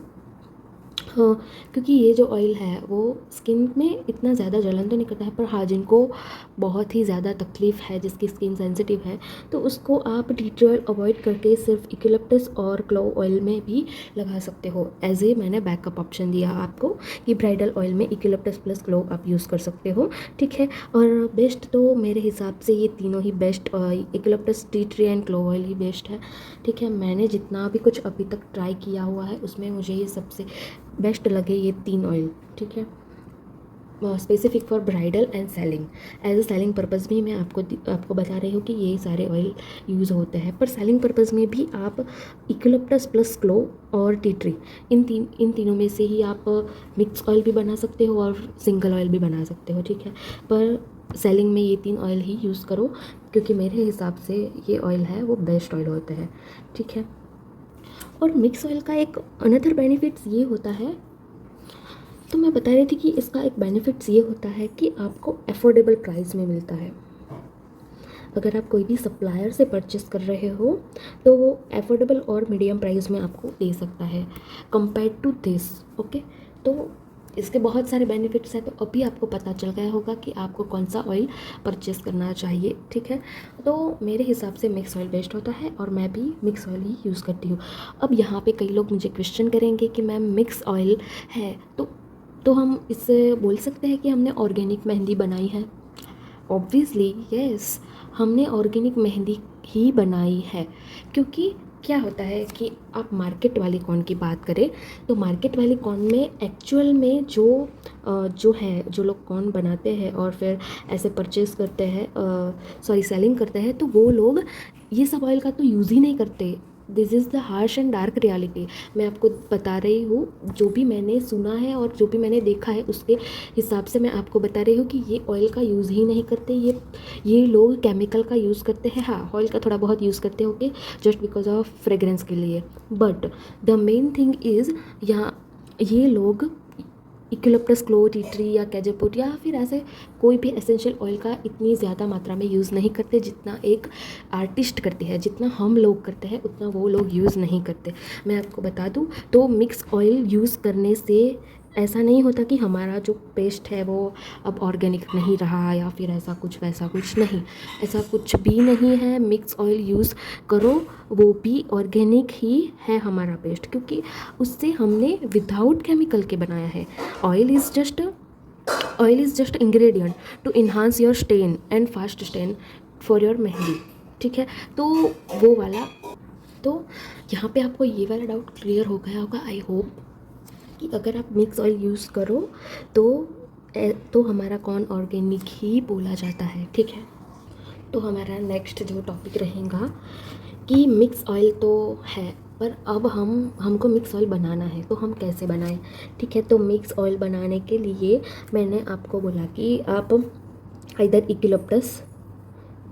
हाँ, क्योंकि ये जो ऑयल है वो स्किन में इतना ज़्यादा जलन तो नहीं करता है, पर हाँ जिनको बहुत ही ज़्यादा तकलीफ़ है, जिसकी स्किन सेंसिटिव है, तो उसको आप टी ट्री ऑयल अवॉइड करके सिर्फ यूकलिप्टस और क्लोव ऑयल में भी लगा सकते हो। एज ए मैंने बैकअप ऑप्शन दिया आपको कि ब्राइडल ऑयल में यूकलिप्टस प्लस क्लोव आप यूज़ कर सकते हो। ठीक है, और बेस्ट तो मेरे हिसाब से ये तीनों ही best, eucalyptus, tea tree and clove oil ही बेस्ट है। ठीक है, मैंने जितना भी कुछ अभी तक ट्राई किया हुआ है उसमें मुझे ये सबसे बेस्ट लगे ये 3 ऑयल। ठीक है, specific for bridal and selling, as a selling purpose भी मैं आपको बता रही हूँ कि ये सारे ऑयल यूज़ होते हैं। पर सेलिंग पर्पज़ में भी आप यूकलिप्टस प्लस क्लोव और टी ट्री, इन तीनों में से ही आप मिक्स ऑयल भी बना सकते हो और सिंगल ऑयल भी बना सकते हो। ठीक है, पर सेलिंग में ये 3 ऑयल ही यूज़ करो, क्योंकि मेरे हिसाब से ये ऑयल है वो बेस्ट ऑयल होते हैं। ठीक है, और मिक्स ऑयल का एक अनदर बेनिफिट्स ये होता है, तो मैं बता रही थी कि इसका एक बेनिफिट्स ये होता है कि आपको अफोर्डेबल प्राइस में मिलता है। अगर आप कोई भी सप्लायर से परचेस कर रहे हो तो वो अफोर्डेबल और मीडियम प्राइस में आपको दे सकता है कंपेयर टू दिस। ओके, तो इसके बहुत सारे बेनिफिट्स हैं, तो अभी आपको पता चल गया होगा कि आपको कौन सा ऑयल परचेस करना चाहिए। ठीक है, तो मेरे हिसाब से मिक्स ऑयल बेस्ट होता है और मैं भी मिक्स ऑयल ही यूज़ करती हूँ। अब यहाँ पे कई लोग मुझे क्वेश्चन करेंगे कि मैम मिक्स ऑयल है तो हम इससे बोल सकते हैं कि हमने ऑर्गेनिक मेहंदी बनाई है? ऑब्वियसली यस, हमने ऑर्गेनिक मेहंदी ही बनाई है। क्योंकि क्या होता है कि आप मार्केट वाली कॉर्न की बात करें तो मार्केट वाली कॉर्न में एक्चुअल में जो लोग कॉर्न बनाते हैं और फिर ऐसे परचेज़ करते हैं, सॉरी सेलिंग करते हैं, तो वो लोग ये सब ऑयल का तो यूज़ ही नहीं करते। This is the harsh and dark reality. मैं आपको बता रही हूँ, जो भी मैंने सुना है और जो भी मैंने देखा है उसके हिसाब से मैं आपको बता रही हूँ कि ये ऑयल का यूज़ ही नहीं करते। ये लोग केमिकल का यूज़ करते हैं। हाँ, ऑयल का थोड़ा बहुत यूज़ करते होंगे जस्ट बिकॉज ऑफ फ्रेगरेंस के लिए, but the main thing is यहाँ ये लोग इक्विलिप्टस क्लो, टी ट्री या कैजेपुट या फिर ऐसे कोई भी एसेंशियल ऑयल का इतनी ज़्यादा मात्रा में यूज़ नहीं करते जितना एक आर्टिस्ट करती है। जितना हम लोग करते हैं उतना वो लोग यूज़ नहीं करते। मैं आपको बता दूँ तो मिक्स ऑयल यूज़ करने से ऐसा नहीं होता कि हमारा जो पेस्ट है वो अब ऑर्गेनिक नहीं रहा या फिर ऐसा कुछ वैसा कुछ नहीं, ऐसा कुछ भी नहीं है। मिक्स ऑयल यूज़ करो, वो भी ऑर्गेनिक ही है हमारा पेस्ट, क्योंकि उससे हमने विदाउट केमिकल के बनाया है। Oil is just ingredient to enhance your stain and fast stain for your mehndi. ठीक है, तो वो वाला, तो यहाँ पे आपको ये वाला डाउट क्लियर हो गया होगा आई होप, कि अगर आप मिक्स ऑयल यूज़ करो तो हमारा कॉर्न ऑर्गेनिक ही बोला जाता है। ठीक है, तो हमारा नेक्स्ट जो टॉपिक रहेगा कि मिक्स ऑयल तो है, पर अब हमको मिक्स ऑयल बनाना है तो हम कैसे बनाएं। ठीक है, तो मिक्स ऑयल बनाने के लिए मैंने आपको बोला कि आप इधर इक्विलिप्टस,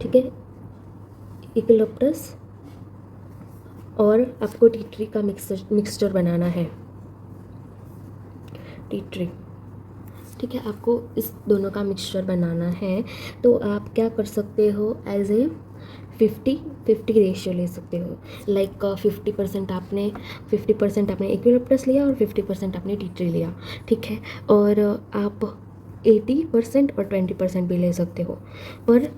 ठीक है, इक्विलिप्टस और आपको टी ट्री का मिक्सचर बनाना है, टी ट्री। ठीक है, आपको इस दोनों का मिक्सचर बनाना है। तो आप क्या कर सकते हो, एज ए 50-50 रेशियो ले सकते हो। लाइक 50% आपने इक्विलिप्टस लिया और 50% आपने टी ट्री लिया। ठीक है, और आप 80% और 20% भी ले सकते हो, पर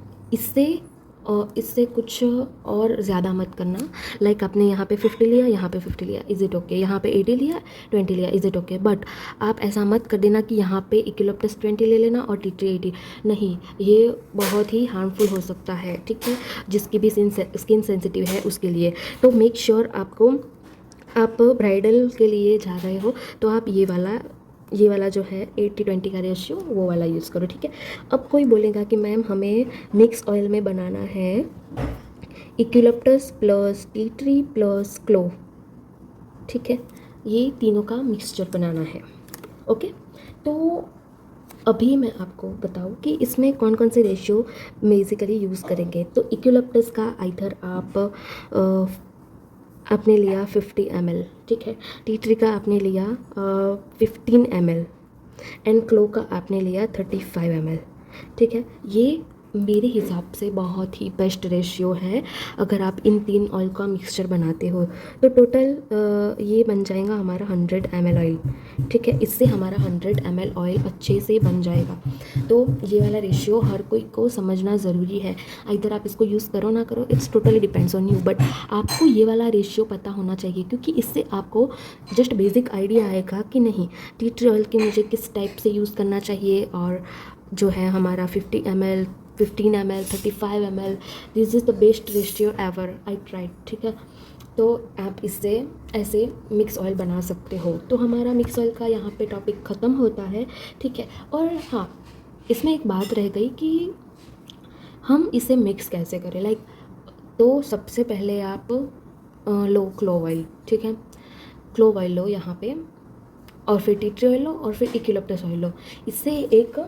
इससे कुछ और ज़्यादा मत करना। लाइक आपने यहाँ पे 50 लिया, यहाँ पे 50 लिया, इज़ इट ओके। यहाँ पे 80 लिया, 20 लिया, इज़ इट ओके। बट आप ऐसा मत कर देना कि यहाँ पे इक्विलिप्टस 20 ले लेना और टी ट्री 80। नहीं, ये बहुत ही हार्मफुल हो सकता है। ठीक है, जिसकी भी स्किन सेंसिटिव है उसके लिए। तो मेक श्योर आप ब्राइडल के लिए जा रहे हो तो आप ये वाला जो है 80-20 का रेशियो वो वाला यूज़ करो। ठीक है, अब कोई बोलेगा कि मैम हमें मिक्स ऑयल में बनाना है eucalyptus plus tea tree plus clove. ठीक है, ये तीनों का मिक्सचर बनाना है। ओके, तो अभी मैं आपको बताऊँ कि इसमें कौन कौन से रेशियो बेसिकली यूज़ करेंगे। तो इक्विलिप्टस का आइदर आपने लिया 50 ml। ठीक है, टी ट्री का आपने लिया 15 ml एंड क्लो का आपने लिया 35 ml। ठीक है, ये मेरे हिसाब से बहुत ही बेस्ट रेशियो है। अगर आप इन 3 ऑयल का मिक्सचर बनाते हो तो टोटल ये बन जाएगा हमारा 100 ml ऑयल। ठीक है, इससे हमारा 100 ml ऑयल अच्छे से बन जाएगा। तो ये वाला रेशियो हर कोई को समझना ज़रूरी है। इधर आप इसको यूज़ करो ना करो, it's totally depends on you, but आपको ये वाला रेशियो पता होना चाहिए, क्योंकि इससे आपको जस्ट बेसिक आइडिया आएगा कि नहीं टी ट्री ऑयल के मुझे किस टाइप से यूज़ करना चाहिए। और जो है हमारा 50 ml, 15 ml, 35 ml, this is the best ratio ever I tried. ठीक है, तो आप इससे ऐसे मिक्स ऑयल बना सकते हो। तो हमारा मिक्स ऑयल का यहाँ पे टॉपिक ख़त्म होता है। ठीक है, और हाँ, इसमें एक बात रह गई कि हम इसे मिक्स कैसे करें। लाइक तो सबसे पहले आप लो क्लोव ऑयल। ठीक है, क्लोव ऑयल लो यहाँ पे, और फिर टी ट्री ऑयल लो, और फिर इक्विलिप्टस ऑयल लो। इससे एक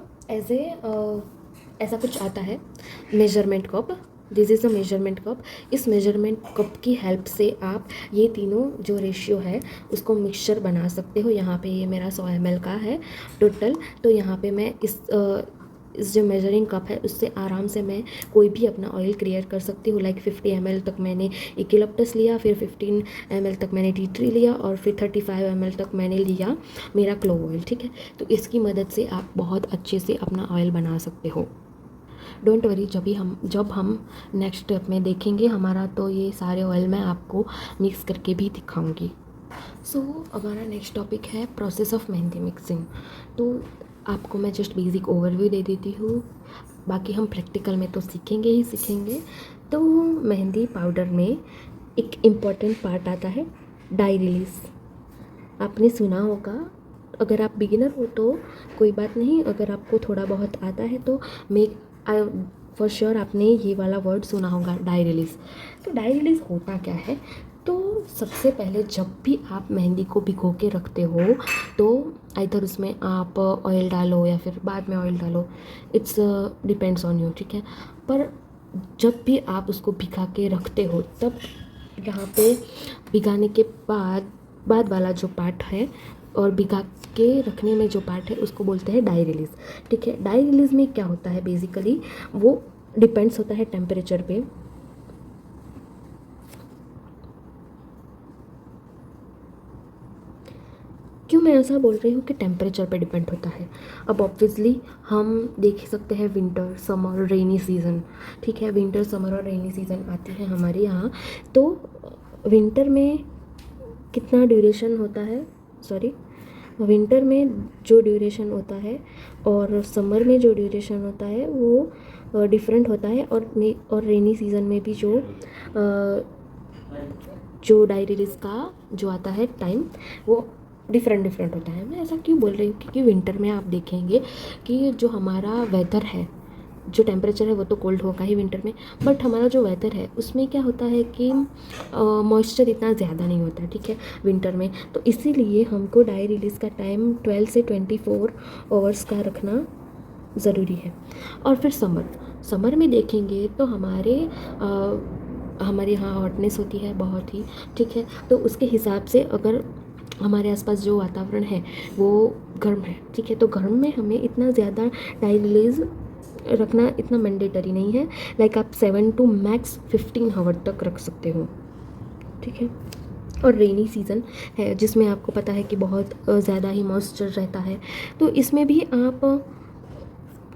ऐसा कुछ आता है measurement cup, this is a measurement cup. इस मेजरमेंट कप की हेल्प से आप ये तीनों जो रेशियो है उसको मिक्सचर बना सकते हो। यहाँ पे ये मेरा 100 ml का है टोटल, तो यहाँ पे मैं इस जो मेजरिंग कप है उससे आराम से मैं कोई भी अपना ऑयल क्रिएट कर सकती हूँ। लाइक 50 ml तक मैंने इक्विलिप्टस लिया, फिर 15 ml तक मैंने टी ट्री लिया, और फिर 35 ml तक मैंने लिया मेरा क्लोव ऑयल। ठीक है, तो इसकी मदद से आप बहुत अच्छे से अपना ऑयल बना सकते हो। डोंट वरी, जब हम नेक्स्ट स्टेप में देखेंगे हमारा, तो ये सारे ऑयल मैं आपको मिक्स करके भी दिखाऊंगी। सो हमारा नेक्स्ट टॉपिक है प्रोसेस ऑफ मेहंदी मिक्सिंग। तो आपको मैं जस्ट बेसिक ओवरव्यू दे देती हूँ, बाकी हम प्रैक्टिकल में तो सीखेंगे ही सीखेंगे। तो मेहंदी पाउडर में एक इम्पॉर्टेंट पार्ट आता है डाई रिलीज़। आपने सुना होगा, अगर आप बिगिनर हो तो कोई बात नहीं, अगर आपको थोड़ा बहुत आता है तो फॉर श्योर आपने ये वाला वर्ड सुना होगा, डाई रिलीज़। तो डाई रिलीज़ होता क्या है? तो सबसे पहले जब भी आप मेहंदी को भिगो के रखते हो तो इधर उसमें आप ऑयल डालो या फिर बाद में ऑयल डालो, इट्स डिपेंड्स ऑन यू, ठीक है। पर जब भी आप उसको भिगा के रखते हो तब यहाँ पे भिगाने के बाद वाला जो पार्ट है और भिगा के रखने में जो पार्ट है उसको बोलते हैं डाई रिलीज़, ठीक है। डाई रिलीज़ में क्या होता है बेसिकली, वो डिपेंड्स होता है टेम्परेचर पे। क्यों मैं ऐसा बोल रही हूँ कि टेम्परेचर पे डिपेंड होता है? अब ऑब्वियसली हम देख सकते हैं विंटर, समर, रेनी सीज़न, ठीक है। विंटर, समर और रेनी सीज़न आती है हमारे यहाँ। तो विंटर में कितना ड्यूरेशन होता है, विंटर में जो ड्यूरेशन होता है और समर में जो ड्यूरेशन होता है वो डिफरेंट होता है। और रेनी सीज़न में भी जो डाई रिलीज़ का जो आता है टाइम वो डिफरेंट होता है। मैं ऐसा क्यों बोल रही हूँ? क्योंकि विंटर में आप देखेंगे कि जो हमारा वेदर है, जो टेम्परेचर है वो तो कोल्ड होगा ही विंटर में, बट हमारा जो वेदर है उसमें क्या होता है कि मॉइस्चर इतना ज़्यादा नहीं होता, ठीक है, विंटर में। तो इसीलिए हमको डाई रिलीज़ का टाइम 12 से 24 आवर्स का रखना ज़रूरी है। और फिर समर में देखेंगे तो हमारे यहाँ हॉटनेस होती है बहुत ही, ठीक है। तो उसके हिसाब से अगर हमारे आसपास जो वातावरण है वो गर्म है, ठीक है, तो गर्म में हमें इतना ज़्यादा डाई रिलीज़ रखना इतना मैंडेटरी नहीं है। लाइक आप 7 to मैक्स 15 आवर तक रख सकते हो, ठीक है। और रेनी सीज़न है जिसमें आपको पता है कि बहुत ज़्यादा ही मॉइस्चर रहता है, तो इसमें भी आप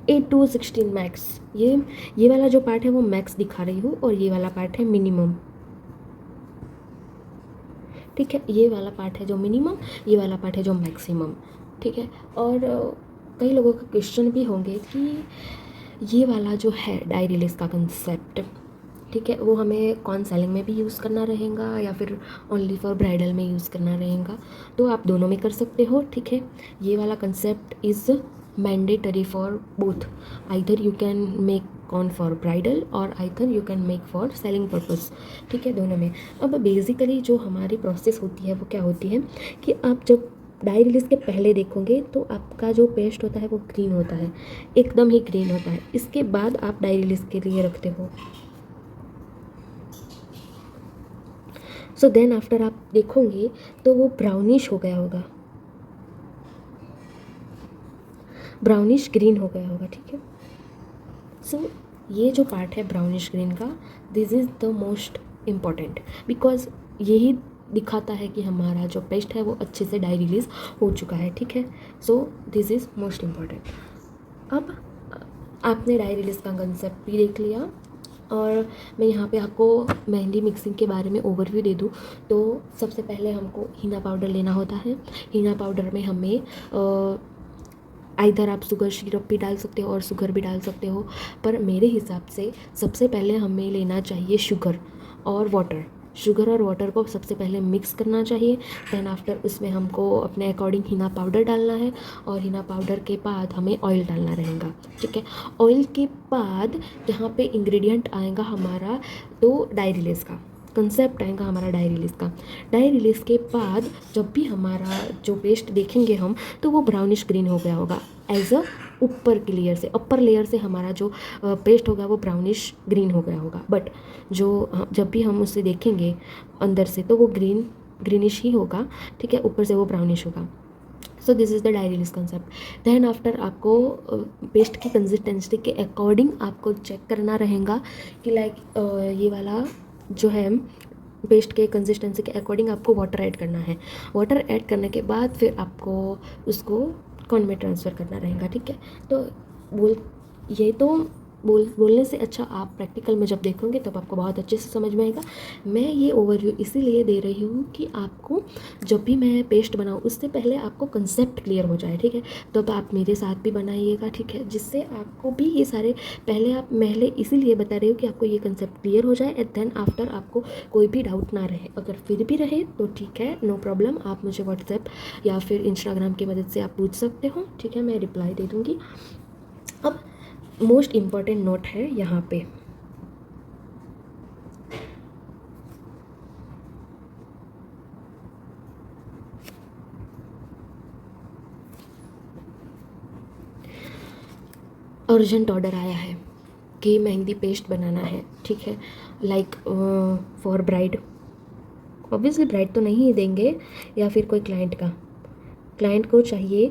8 to 16 मैक्स, ये वाला जो पार्ट है वो मैक्स दिखा रही हूँ और ये वाला पार्ट है मिनिमम, ठीक है। ये वाला पार्ट है जो मिनिमम, ये वाला पार्ट है जो मैक्सिमम, ठीक है। और कई लोगों का क्वेश्चन भी होंगे कि ये वाला जो है डाई रिलीज़ का कंसेप्ट, ठीक है, वो हमें कौन सेलिंग में भी यूज़ करना रहेगा या फिर ओनली फॉर ब्राइडल में यूज़ करना रहेगा? तो आप दोनों में कर सकते हो, ठीक है। ये वाला concept is mandatory for both, either you can make on for bridal और either you can make for selling purpose, ठीक है, दोनों में। अब बेसिकली जो हमारी प्रोसेस होती है वो क्या होती है कि आप जब डाई रिलीज़ के पहले देखोगे तो आपका जो पेस्ट होता है वो ग्रीन होता है, एकदम ही ग्रीन होता है। इसके बाद आप डाई रिलीज़ के लिए रखते हो, सो देन आफ्टर आप देखोगे तो वो ब्राउनिश हो गया होगा, ब्राउनिश ग्रीन हो गया होगा, ठीक है। सो ये जो पार्ट है ब्राउनिश ग्रीन का, this is the most important, because यही दिखाता है कि हमारा जो पेस्ट है वो अच्छे से डाई रिलीज़ हो चुका है, ठीक है। सो दिस इज़ मोस्ट इम्पॉर्टेंट। अब आपने डाई रिलीज़ का कंसेप्ट भी देख लिया और मैं यहाँ पे आपको मेहंदी मिक्सिंग के बारे में ओवरव्यू दे दूँ तो सबसे पहले हमको हीना पाउडर लेना होता है। हीना पाउडर में हमें आइधर आप शुगर सिरप भी डाल सकते हो और शुगर भी डाल सकते हो, पर मेरे हिसाब से सबसे पहले हमें लेना चाहिए शुगर और वाटर। शुगर और वाटर को सबसे पहले मिक्स करना चाहिए, दैन आफ्टर उसमें हमको अपने अकॉर्डिंग हीना पाउडर डालना है और हीना पाउडर के बाद हमें ऑयल डालना रहेगा, ठीक है। ऑयल के बाद यहाँ पे इंग्रेडिएंट आएगा हमारा तो डाई रिलीज़ का कंसेप्ट आएगा हमारा डाई रिलीज़ का। डाई रिलीज़ के बाद जब भी हमारा जो पेस्ट देखेंगे हम तो वो ब्राउनिश ग्रीन हो गया होगा एज अ ऊपर की लेयर से, अपर लेयर से हमारा जो पेस्ट होगा वो ब्राउनिश ग्रीन हो गया होगा, बट जब भी हम उसे देखेंगे अंदर से तो वो ग्रीनिश ही होगा, ठीक है, ऊपर से वो ब्राउनिश होगा। So this is the dye release concept. Then after आपको पेस्ट की कंसिस्टेंसी के अकॉर्डिंग आपको चेक करना रहेगा कि लाइक ये वाला जो है पेस्ट के कंसिस्टेंसी के अकॉर्डिंग आपको वाटर ऐड करना है। वाटर ऐड करने के बाद फिर आपको उसको कौन में ट्रांसफ़र करना रहेगा, ठीक है। तो ये तो बोलने से अच्छा आप प्रैक्टिकल में जब देखोगे तब आपको बहुत अच्छे से समझ में आएगा। मैं ये ओवरव्यू इसीलिए दे रही हूँ कि आपको जब भी मैं पेस्ट बनाऊँ उससे पहले आपको कंसेप्ट क्लियर हो जाए, ठीक है। तब आप मेरे साथ भी बनाइएगा, ठीक है, जिससे आपको भी ये सारे पहले इसीलिए बता रही हूँ कि आपको ये कंसेप्ट क्लियर हो जाए एंड देन आफ्टर आपको कोई भी डाउट ना रहे। अगर फिर भी रहे तो ठीक है, नो प्रॉब्लम, आप मुझे व्हाट्सएप या फिर इंस्टाग्राम की मदद से आप पूछ सकते हो, ठीक है, मैं रिप्लाई दे दूँगी। अब मोस्ट इम्पॉर्टेंट नोट है यहाँ पे, अर्जेंट ऑर्डर आया है कि मेहंदी पेस्ट बनाना है, ठीक है, like for bride. Obviously bride तो नहीं देंगे, या फिर कोई क्लाइंट को चाहिए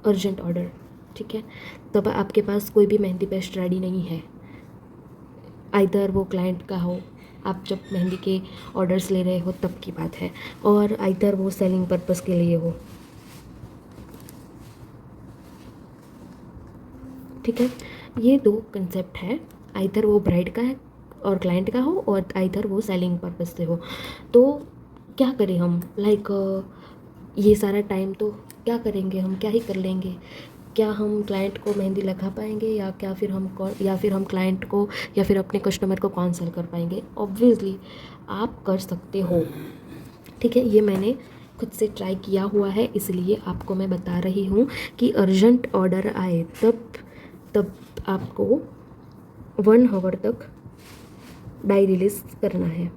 अर्जेंट ऑर्डर, ठीक है। तब आपके पास कोई भी मेहंदी पेस्ट रेडी नहीं है, आइदर वो क्लाइंट का हो, आप जब मेहंदी के ऑर्डर्स ले रहे हो तब की बात है, और आइदर वो सेलिंग पर्पस के लिए हो, ठीक है। ये दो कंसेप्ट है, आइदर वो ब्राइड का है और क्लाइंट का हो, और आइदर वो सेलिंग पर्पस से हो। तो क्या करें हम, लाइक ये सारा टाइम तो क्या करेंगे हम, क्या ही कर लेंगे। क्या हम क्लाइंट को मेहंदी लगा पाएंगे, या फिर हम क्लाइंट को या फिर अपने कस्टमर को कौन कर पाएंगे। ऑब्वियसली आप कर सकते हो, ठीक है। ये मैंने खुद से ट्राई किया हुआ है, इसलिए आपको मैं बता रही हूँ कि अर्जेंट ऑर्डर आए तब आपको 1 आवर तक डाई रिलीज करना है।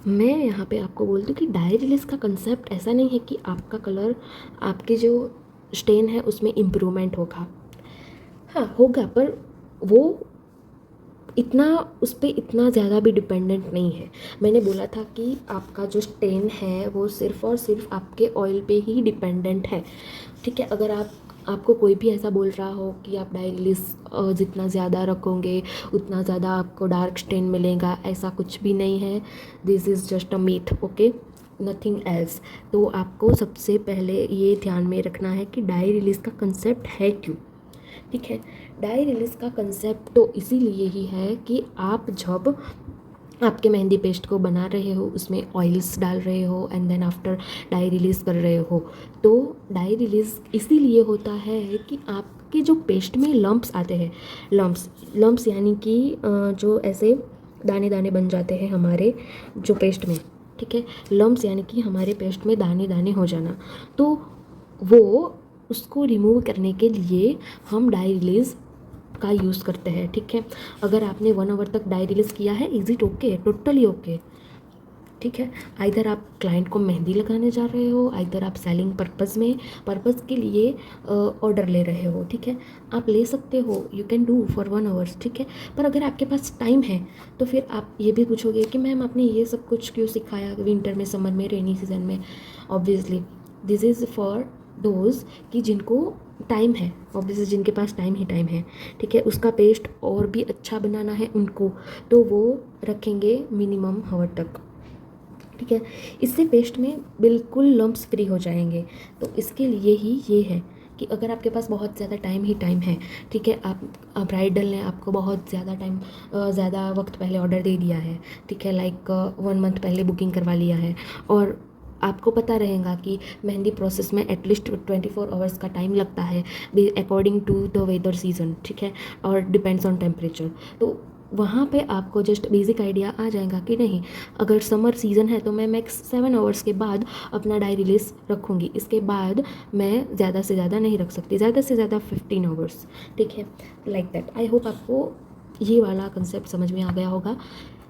मैं यहाँ पे आपको बोलती हूँ कि डाई रिलीज का कंसेप्ट ऐसा नहीं है कि आपका कलर, आपके जो स्टेन है उसमें इम्प्रूवमेंट होगा। हाँ होगा, पर वो इतना उस पर इतना ज़्यादा भी डिपेंडेंट नहीं है। मैंने बोला था कि आपका जो स्टेन है वो सिर्फ़ और सिर्फ आपके ऑयल पे ही डिपेंडेंट है, ठीक है। अगर आपको कोई भी ऐसा बोल रहा हो कि आप डाई रिलीज जितना ज़्यादा रखोगे उतना ज़्यादा आपको डार्क स्टेन मिलेगा, ऐसा कुछ भी नहीं है। This is just a myth, okay, nothing else. तो आपको सबसे पहले ये ध्यान में रखना है कि डाई रिलीज़ का कंसेप्ट है क्यों, ठीक है। डाई रिलीज़ का कंसेप्ट तो इसीलिए ही है कि आप जब आपके मेहंदी पेस्ट को बना रहे हो उसमें ऑयल्स डाल रहे हो and then after dye release कर रहे हो, तो डाई रिलीज़ इसीलिए होता है कि आपके जो पेस्ट में लम्प्स आते हैं, लम्प्स यानी कि जो ऐसे दाने दाने बन जाते हैं हमारे जो पेस्ट में, ठीक है। लम्प्स यानी कि हमारे पेस्ट में दाने दाने हो जाना, तो वो उसको रिमूव करने के लिए हम डाई रिलीज़ का यूज़ करते हैं, ठीक है। अगर आपने 1 आवर तक डाई रिलीज़ किया है, is it okay, totally okay, ठीक है। आइदर आप क्लाइंट को मेहंदी लगाने जा रहे हो, आइदर आप सेलिंग पर्पज़ के लिए ऑर्डर ले रहे हो, ठीक है, आप ले सकते हो, you can do for 1 hours, ठीक है। पर अगर आपके पास टाइम है तो फिर आप ये भी पूछोगे कि मैम आपने ये सब कुछ क्यों सिखाया विंटर में, समर में, रेनी सीजन में। Obviously this is for those कि जिनको टाइम है, ऑब्वियसली जिनके पास टाइम ही टाइम है, ठीक है, उसका पेस्ट और भी अच्छा बनाना है उनको, तो वो रखेंगे मिनिमम आवर तक, ठीक है। इससे पेस्ट में बिल्कुल लम्प्स फ्री हो जाएंगे। तो इसके लिए ही ये है कि अगर आपके पास बहुत ज़्यादा टाइम है, ठीक है, आप ब्राइडल ने आपको बहुत ज़्यादा वक्त पहले ऑर्डर दे दिया है, ठीक है, लाइक 1 मंथ पहले बुकिंग करवा लिया है, और आपको पता रहेगा कि मेहंदी प्रोसेस में एटलीस्ट 24 आवर्स का टाइम लगता है according to the weather season, ठीक है, और डिपेंड्स ऑन टेम्परेचर। तो वहाँ पे आपको जस्ट बेसिक आइडिया आ जाएगा कि नहीं, अगर समर सीज़न है तो मैं मैक्स 7 आवर्स के बाद अपना डाई रिलीज़ रखूँगी, इसके बाद मैं ज़्यादा से ज़्यादा नहीं रख सकती, ज़्यादा से ज़्यादा 15 आवर्स, ठीक है, लाइक दैट। आई होप आपको ये वाला कंसेप्ट समझ में आ गया होगा।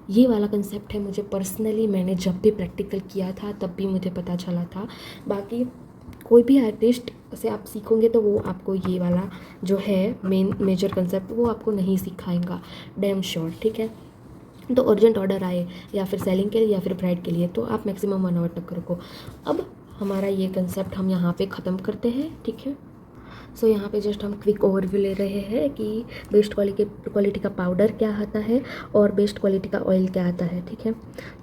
ये वाला कंसेप्ट है, मुझे पर्सनली मैंने जब भी प्रैक्टिकल किया था तब भी मुझे पता चला था। बाकी कोई भी आर्टिस्ट से आप सीखोगे तो वो आपको ये वाला जो है मेजर कंसेप्ट वो आपको नहीं सिखाएगा, डैम श्योर, ठीक है। तो अर्जेंट ऑर्डर आए या फिर सेलिंग के लिए या फिर ब्राइड के लिए, तो आप मैक्सिमम 1 आवर तक रखो। अब हमारा ये कंसेप्ट हम यहाँ पे ख़त्म करते हैं, ठीक है। सो यहाँ पे जस्ट हम क्विक ओवरव्यू ले रहे हैं कि बेस्ट क्वालिटी का पाउडर क्या आता है और बेस्ट क्वालिटी का ऑयल क्या आता है, ठीक है।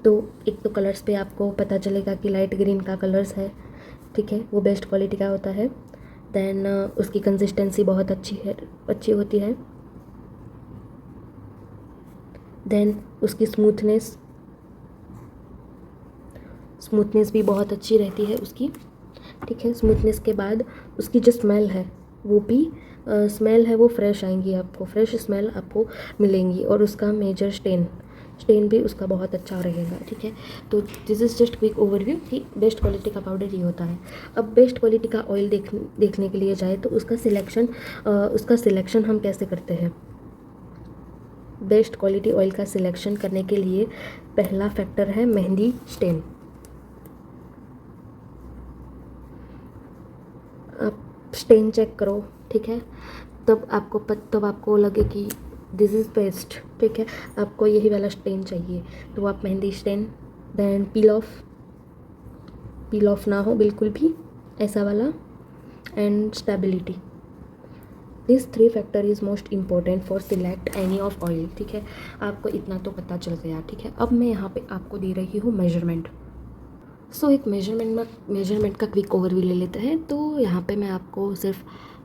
तो एक तो कलर्स पे आपको पता चलेगा कि लाइट ग्रीन का कलर्स है, ठीक है, वो बेस्ट क्वालिटी का होता है, देन उसकी कंसिस्टेंसी बहुत अच्छी होती है। देन उसकी स्मूथनेस भी बहुत अच्छी रहती है उसकी, ठीक है। स्मूथनेस के बाद उसकी जो स्मेल है वो भी वो फ्रेश आएंगी, आपको फ्रेश स्मेल आपको मिलेंगी। और उसका मेजर स्टेन भी उसका बहुत अच्छा रहेगा, ठीक है। तो this is just quick overview कि बेस्ट क्वालिटी का पाउडर ये होता है। अब बेस्ट क्वालिटी का ऑयल देखने के लिए जाए तो उसका सिलेक्शन हम कैसे करते हैं। बेस्ट क्वालिटी ऑयल का सिलेक्शन करने के लिए पहला फैक्टर है मेहंदी स्टेन। आप स्टेन चेक करो, ठीक है, तब आपको लगे कि दिस इज़ बेस्ट, ठीक है, आपको यही वाला स्टेन चाहिए तो आप mehndi stain. Then peel off ना हो बिल्कुल भी ऐसा वाला, and stability. This 3 factor is most important for select any of oil, ठीक है। आपको इतना तो पता चल गया, ठीक है। अब मैं यहाँ पे आपको दे रही हूँ मेजरमेंट। सो एक मेजरमेंट का क्विक ओवरव्यू ले लेते हैं। तो यहाँ पे मैं आपको सिर्फ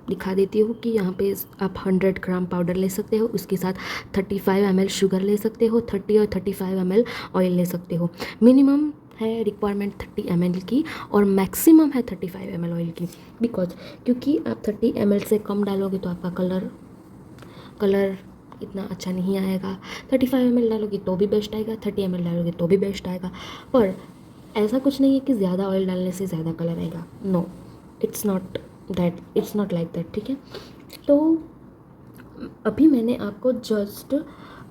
दिखा देती हूँ कि यहाँ पे आप 100 ग्राम पाउडर ले सकते हो, उसके साथ 35 ml शुगर ले सकते हो, 30 और 35 ml ऑयल ले सकते हो। मिनिमम है रिक्वायरमेंट 30 ml की और मैक्सिमम है 35 ml ऑयल की, क्योंकि आप 30 ml से कम डालोगे तो आपका कलर इतना अच्छा नहीं आएगा। 35 ml डालोगे तो भी बेस्ट आएगा, 30 ml डालोगे तो भी बेस्ट आएगा। पर ऐसा कुछ नहीं है कि ज़्यादा ऑयल डालने से ज़्यादा कलर आएगा, no, it's not like that, ठीक है। तो अभी मैंने आपको जस्ट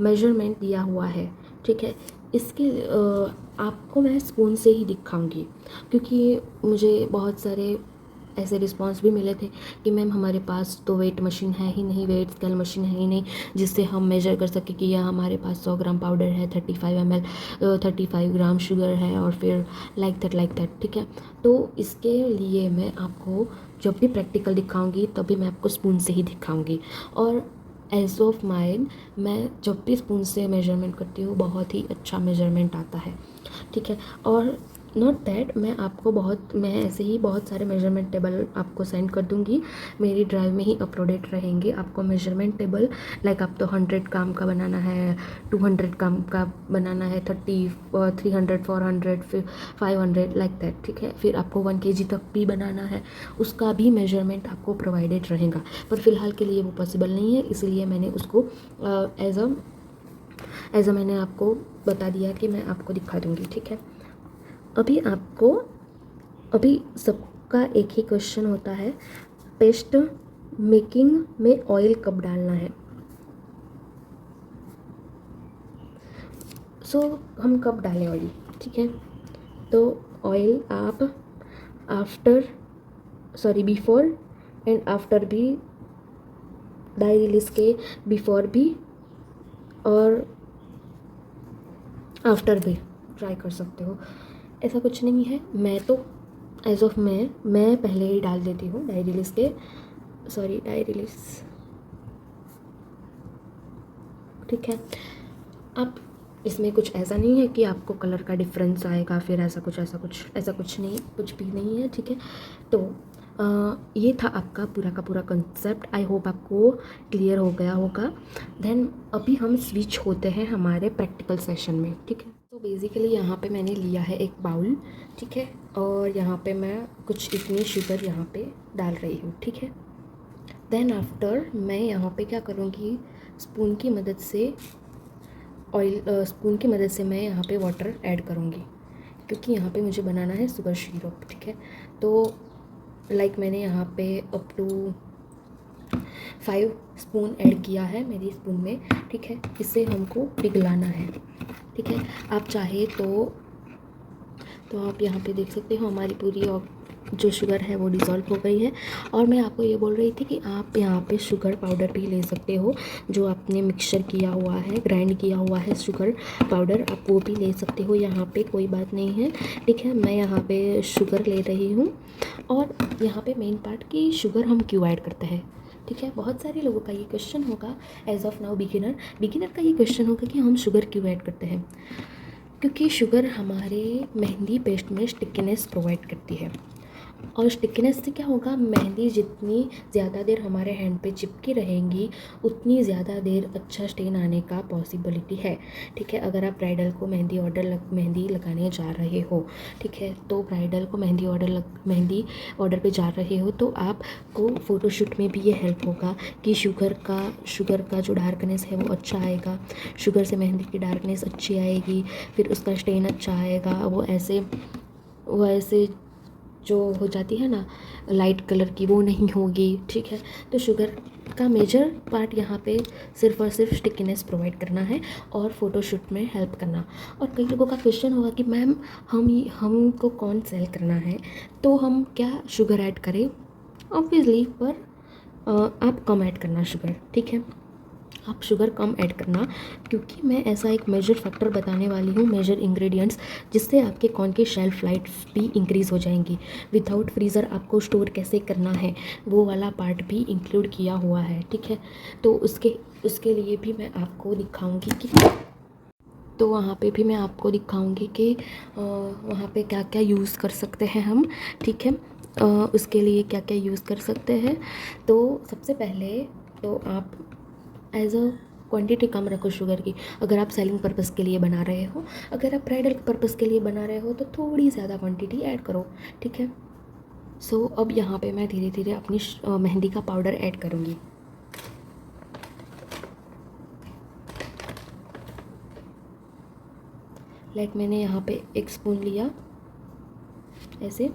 मेजरमेंट दिया हुआ है, ठीक है। इसके आपको मैं स्पून से ही दिखाऊंगी, क्योंकि मुझे बहुत सारे ऐसे रिस्पांस भी मिले थे कि मैम हमारे पास तो वेट मशीन है ही नहीं, वेट स्केल मशीन है ही नहीं जिससे हम मेजर कर सकें कि यह हमारे पास 100 ग्राम पाउडर है, 35 ml 35 ग्राम शुगर है, और फिर लाइक दैट, ठीक है। तो इसके लिए मैं आपको जब भी प्रैक्टिकल दिखाऊंगी तभी मैं आपको स्पून से ही दिखाऊंगी। और एज ऑफ माइन मैं जब भी स्पून से मेजरमेंट करती हूँ बहुत ही अच्छा मेजरमेंट आता है, ठीक है। और नॉट दैट मैं ऐसे ही बहुत सारे मेजरमेंट टेबल आपको सेंड कर दूँगी, मेरी ड्राइव में ही अपलोडेड रहेंगे। आपको मेजरमेंट टेबल लाइक आप तो 100 ग्राम का बनाना है, 200 ग्राम का बनाना है, 30 300 400 फिर 500 लाइक दैट, ठीक है। फिर आपको 1 kg तक भी बनाना है, उसका भी मेजरमेंट आपको प्रोवाइडेड रहेगा। पर फिलहाल के लिए वो पॉसिबल नहीं है, इसलिए मैंने उसको एज अ मैंने आपको बता दिया कि मैं आपको दिखा दूँगी, ठीक है। अभी सबका एक ही क्वेश्चन होता है, पेस्ट मेकिंग में ऑयल कब डालना है। सो हम कब डालें ऑयल, ठीक है। तो ऑयल आप बिफोर एंड आफ्टर भी, डाई रिलीज के बिफोर भी और आफ्टर भी ट्राई कर सकते हो, ऐसा कुछ नहीं है। मैं तो एज ऑफ मैं पहले ही डाल देती हूँ डाई रिलीज, ठीक है। अब इसमें कुछ ऐसा नहीं है कि आपको कलर का डिफरेंस आएगा, फिर ऐसा कुछ नहीं, कुछ भी नहीं है, ठीक है। तो ये था आपका पूरा का पूरा कंसेप्ट। आई होप आपको क्लियर हो गया होगा। देन अभी हम स्विच होते हैं हमारे प्रैक्टिकल सेशन में, ठीक है। तो बेसिकली यहाँ पे मैंने लिया है एक बाउल, ठीक है, और यहाँ पे मैं कुछ इतनी शुगर यहाँ पे डाल रही हूँ, ठीक है। देन आफ्टर मैं यहाँ पे क्या करूँगी, स्पून की मदद से मैं यहाँ पे वाटर ऐड करूँगी, क्योंकि यहाँ पे मुझे बनाना है शुगर सिरप, ठीक है। तो लाइक मैंने यहाँ पे अप टू 5 स्पून ऐड किया है मेरी स्पून में, ठीक है। इसे हमको पिघलाना है, ठीक है। आप चाहे तो आप यहाँ पे देख सकते हो हमारी पूरी जो शुगर है वो डिज़ोल्व हो गई है। और मैं आपको ये बोल रही थी कि आप यहाँ पे शुगर पाउडर भी ले सकते हो, जो आपने मिक्सचर किया हुआ है, ग्राइंड किया हुआ है शुगर पाउडर, आप वो भी ले सकते हो, यहाँ पे कोई बात नहीं है, ठीक है। मैं यहाँ पे शुगर ले रही हूँ। और यहाँ पे मेन पार्ट कि शुगर हम क्यों ऐड करते हैं, ठीक है। बहुत सारे लोगों का ये क्वेश्चन होगा, एज ऑफ नाउ बिगिनर का ये क्वेश्चन होगा कि हम शुगर क्यों ऐड करते हैं। क्योंकि शुगर हमारे मेहंदी पेस्ट में स्टिकीनेस प्रोवाइड करती है। और स्टिकीनेस से क्या होगा, मेहंदी जितनी ज़्यादा देर हमारे हैंड पे चिपकी रहेंगी उतनी ज़्यादा देर अच्छा स्टेन आने का पॉसिबिलिटी है। ठीक है, अगर आप ब्राइडल को मेहंदी लगाने जा रहे हो, ठीक है, तो ब्राइडल को मेहंदी ऑर्डर पे जा रहे हो तो आपको फ़ोटोशूट में भी ये हेल्प होगा कि शुगर का जो डार्कनेस है वो अच्छा आएगा, शुगर से मेहंदी की डार्कनेस अच्छी आएगी, फिर उसका स्टेन अच्छा आएगा। वो ऐसे जो हो जाती है ना लाइट कलर की, वो नहीं होगी। ठीक है, तो शुगर का मेजर पार्ट यहाँ पे सिर्फ और सिर्फ स्टिकीनेस प्रोवाइड करना है और फ़ोटोशूट में हेल्प करना। और कई लोगों का क्वेश्चन होगा कि मैम हमको कौन सेल करना है, तो हम क्या शुगर ऐड करें? ऑब्वियसली, पर आप कम ऐड करना शुगर। ठीक है, आप शुगर कम ऐड करना, क्योंकि मैं ऐसा एक मेजर फैक्टर बताने वाली हूँ, मेजर इंग्रेडिएंट्स, जिससे आपके कॉर्न की शेल्फ लाइफ भी इंक्रीज़ हो जाएंगी। विदाउट फ्रीज़र आपको स्टोर कैसे करना है वो वाला पार्ट भी इंक्लूड किया हुआ है। ठीक है, तो उसके लिए भी मैं आपको दिखाऊंगी कि वहाँ पे भी मैं आपको दिखाऊंगी कि वहाँ पे क्या क्या यूज़ कर सकते हैं हम। ठीक है, उसके लिए क्या क्या यूज़ कर सकते हैं। तो सबसे पहले तो आप एज अ क्वांटिटी कम रखो शुगर की। अगर आप सेलिंग पर्पज़ के लिए बना रहे हो, अगर आप ब्राइडल पर्पज़ के लिए बना रहे हो तो थोड़ी ज़्यादा क्वांटिटी ऐड करो। ठीक है, सो अब यहाँ पे मैं धीरे धीरे अपनी मेहंदी का पाउडर ऐड करूँगी। लाइक मैंने यहाँ पे 1 स्पून लिया ऐसे,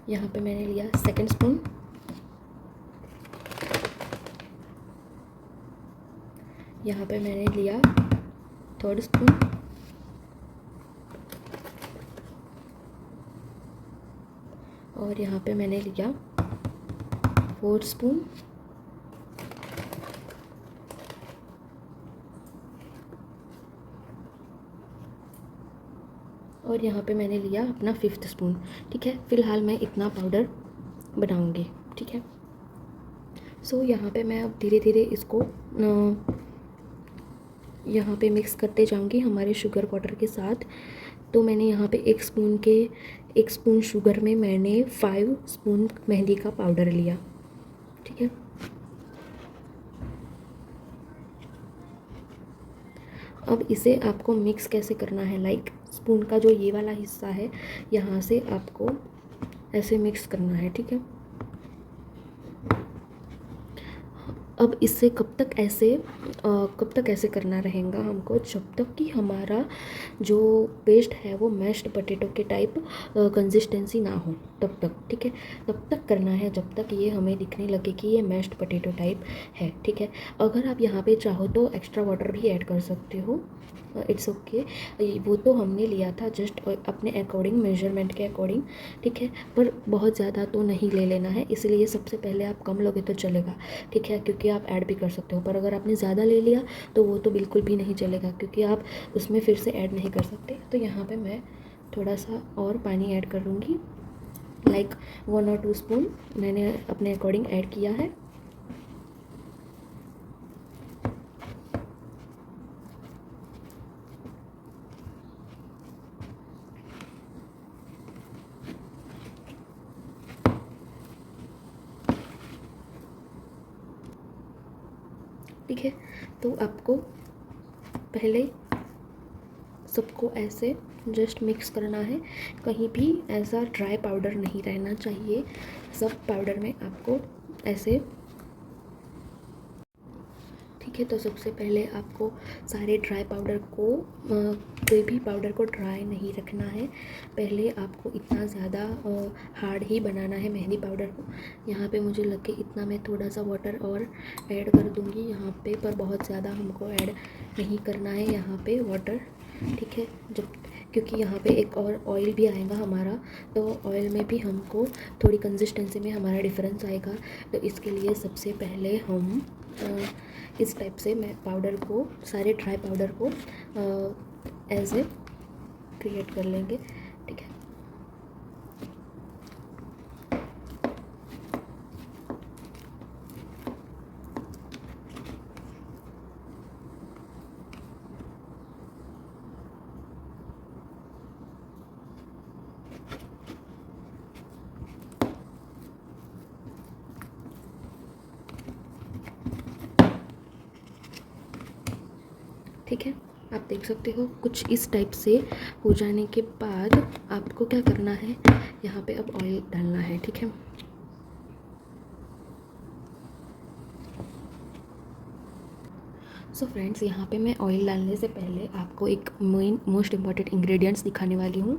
यहाँ पे मैंने लिया 2nd स्पून, यहाँ पे मैंने लिया 3rd स्पून, और यहाँ पे मैंने लिया 4th स्पून, और यहाँ पे मैंने लिया अपना 5th स्पून। ठीक है, फ़िलहाल मैं इतना पाउडर बनाऊँगी। ठीक है, सो यहाँ पे मैं अब धीरे धीरे इसको यहाँ पे मिक्स करते जाऊँगी हमारे शुगर पाउडर के साथ। तो मैंने यहाँ पे 1 स्पून शुगर में मैंने 5 स्पून मेहंदी का पाउडर लिया। ठीक है, अब इसे आपको मिक्स कैसे करना है, लाइक स्पून का जो ये वाला हिस्सा है यहाँ से आपको ऐसे मिक्स करना है। ठीक है, अब इसे कब तक ऐसे करना रहेगा हमको, जब तक कि हमारा जो पेस्ट है वो मैश्ड पोटैटो के टाइप कंसिस्टेंसी ना हो, तब तक। ठीक है, तब तक करना है जब तक ये हमें दिखने लगे कि ये मैश्ड पोटैटो टाइप है। ठीक है, अगर आप यहाँ पे चाहो तो एक्स्ट्रा वाटर भी ऐड कर सकते हो, इट्स ओके। वो तो हमने लिया था जस्ट अपने अकॉर्डिंग, मेजरमेंट के अकॉर्डिंग। ठीक है, पर बहुत ज़्यादा तो नहीं ले लेना है, इसलिए सबसे पहले आप कम लोगे तो चलेगा। ठीक है, क्योंकि आप ऐड भी कर सकते हो, पर अगर आपने ज़्यादा ले लिया तो वो तो बिल्कुल भी नहीं चलेगा, क्योंकि आप उसमें फिर से ऐड नहीं कर सकते। तो यहाँ पे मैं थोड़ा सा और पानी ऐड करूँगी, लाइक 1 और 2 स्पून मैंने अपने अकॉर्डिंग ऐड किया है। ठीक है, तो आपको पहले सबको ऐसे जस्ट मिक्स करना है, कहीं भी ऐसा ड्राई पाउडर नहीं रहना चाहिए, सब पाउडर में आपको ऐसे। ठीक है, तो सबसे पहले आपको सारे ड्राई पाउडर को कोई भी पाउडर को ड्राई नहीं रखना है, पहले आपको इतना ज़्यादा हार्ड ही बनाना है मेहंदी पाउडर को। यहाँ पे मुझे लगे इतना मैं थोड़ा सा वाटर और ऐड कर दूँगी यहाँ पे, पर बहुत ज़्यादा हमको ऐड नहीं करना है यहाँ पे वाटर। ठीक है, क्योंकि यहाँ पे एक और ऑयल भी आएगा हमारा, तो ऑयल में भी हमको थोड़ी कंसिस्टेंसी में हमारा डिफरेंस आएगा। तो इसके लिए सबसे पहले हम इस टाइप से मैं पाउडर को, सारे ड्राई पाउडर को ऐसे क्रिएट कर लेंगे। ठीक है, ठीक है। आप देख सकते हो कुछ इस टाइप से हो जाने के बाद आपको क्या करना है, यहाँ पे अब ऑयल डालना है, ठीक है। सो फ्रेंड्स, यहाँ पे मैं ऑयल डालने से पहले आपको एक मोस्ट इम्पॉर्टेंट इंग्रेडिएंट्स दिखाने वाली हूँ,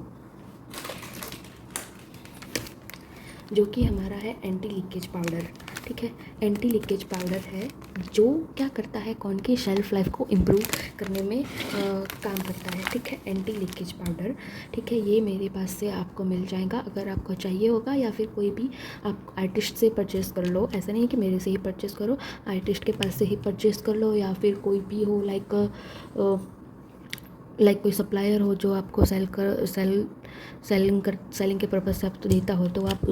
जो कि हमारा है एंटी लीकेज पाउडर, ठीक है। एंटी लीकेज पाउडर है जो क्या करता है, कॉर्न की शेल्फ लाइफ को इम्प्रूव करने में काम करता है, ठीक है। एंटी लीकेज पाउडर, ठीक है, ये मेरे पास से आपको मिल जाएगा। अगर आपको चाहिए होगा या फिर कोई भी आप आर्टिस्ट से परचेज़ कर लो, ऐसा नहीं है कि मेरे से ही परचेज़ करो, आर्टिस्ट के पास से ही परचेज़ कर लो, या फिर कोई भी हो लाइक कोई सप्लायर हो जो आपको सेलिंग के पर्पज़ से आपको देता हो, तो आप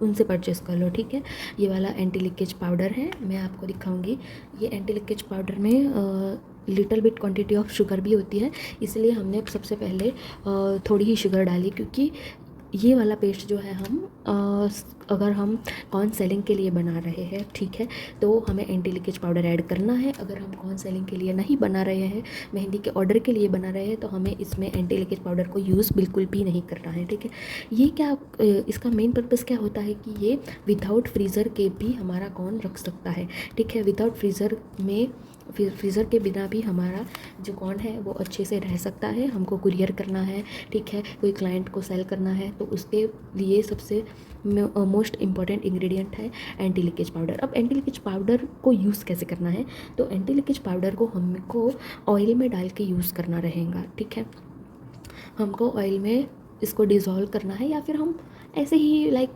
उनसे परचेज़ कर लो, ठीक है। ये वाला एंटी लीकेज पाउडर है, मैं आपको दिखाऊंगी। ये एंटी लीकेज पाउडर में little bit quantity of sugar भी होती है, इसलिए हमने सबसे पहले थोड़ी ही शुगर डाली, क्योंकि ये वाला पेस्ट जो है अगर हम कॉर्न सेलिंग के लिए बना रहे हैं, ठीक है, तो हमें एंटी लीकेज पाउडर ऐड करना है। अगर हम कॉर्न सेलिंग के लिए नहीं बना रहे हैं, मेहंदी के ऑर्डर के लिए बना रहे हैं, तो हमें इसमें एंटी लीकेज पाउडर को यूज़ बिल्कुल भी नहीं करना है, ठीक है। ये क्या इसका मेन पर्पज़ क्या होता है कि ये विदाउट फ्रीज़र के भी हमारा कॉर्न रख सकता है, ठीक है। विदाउट फ्रीज़र के बिना भी हमारा जो कॉर्न है वो अच्छे से रह सकता है। हमको कुरियर करना है, ठीक है, कोई क्लाइंट को सेल करना है, तो उसके लिए सबसे मोस्ट इम्पॉर्टेंट इंग्रेडिएंट है एंटी लीकेज पाउडर। अब एंटी लीकेज पाउडर को यूज़ कैसे करना है, तो एंटी लीकेज पाउडर को हमको ऑयल में डाल के यूज़ करना रहेगा, ठीक है। हमको ऑयल में इसको डिज़ोल्व करना है, या फिर हम ऐसे ही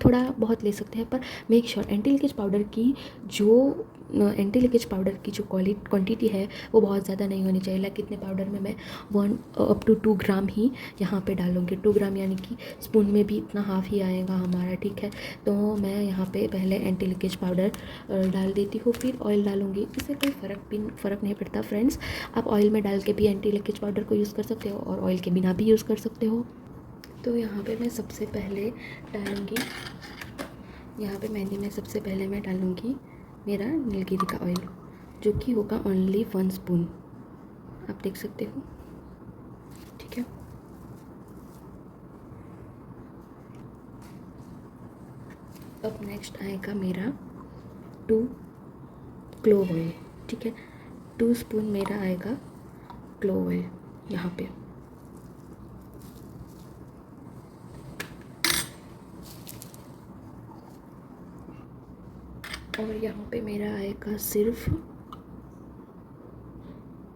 थोड़ा बहुत ले सकते हैं, पर make sure anti leakage powder की जो क्वांटिटी है वो बहुत ज़्यादा नहीं होनी चाहिए। लाइक इतने पाउडर में मैं 1 अप टू 2 ग्राम ही यहाँ पे डालूँगी। 2 ग्राम यानी कि स्पून में भी इतना हाफ ही आएगा हमारा, ठीक है। तो मैं यहाँ पे पहले एंटी लीकेज पाउडर डाल देती हूँ, फिर ऑयल डालूँगी। इससे कोई फ़र्क नहीं पड़ता फ्रेंड्स। आप ऑयल में डाल के भी एंटी लीकेज पाउडर को यूज़ कर सकते हो और ऑयल के बिना भी यूज़ कर सकते हो। तो यहाँ पे मैं सबसे पहले डालूँगी, यहाँ पे मेहंदी में सबसे पहले मैं डालूँगी मेरा नीलगिरी का ऑयल, जो कि होगा ओनली 1 स्पून, आप देख सकते हो, ठीक है। अब नेक्स्ट आएगा मेरा 2 क्लोव ऑयल, ठीक है। 2 स्पून मेरा आएगा क्लोव ऑयल यहाँ पे। और यहाँ पे मेरा आएगा सिर्फ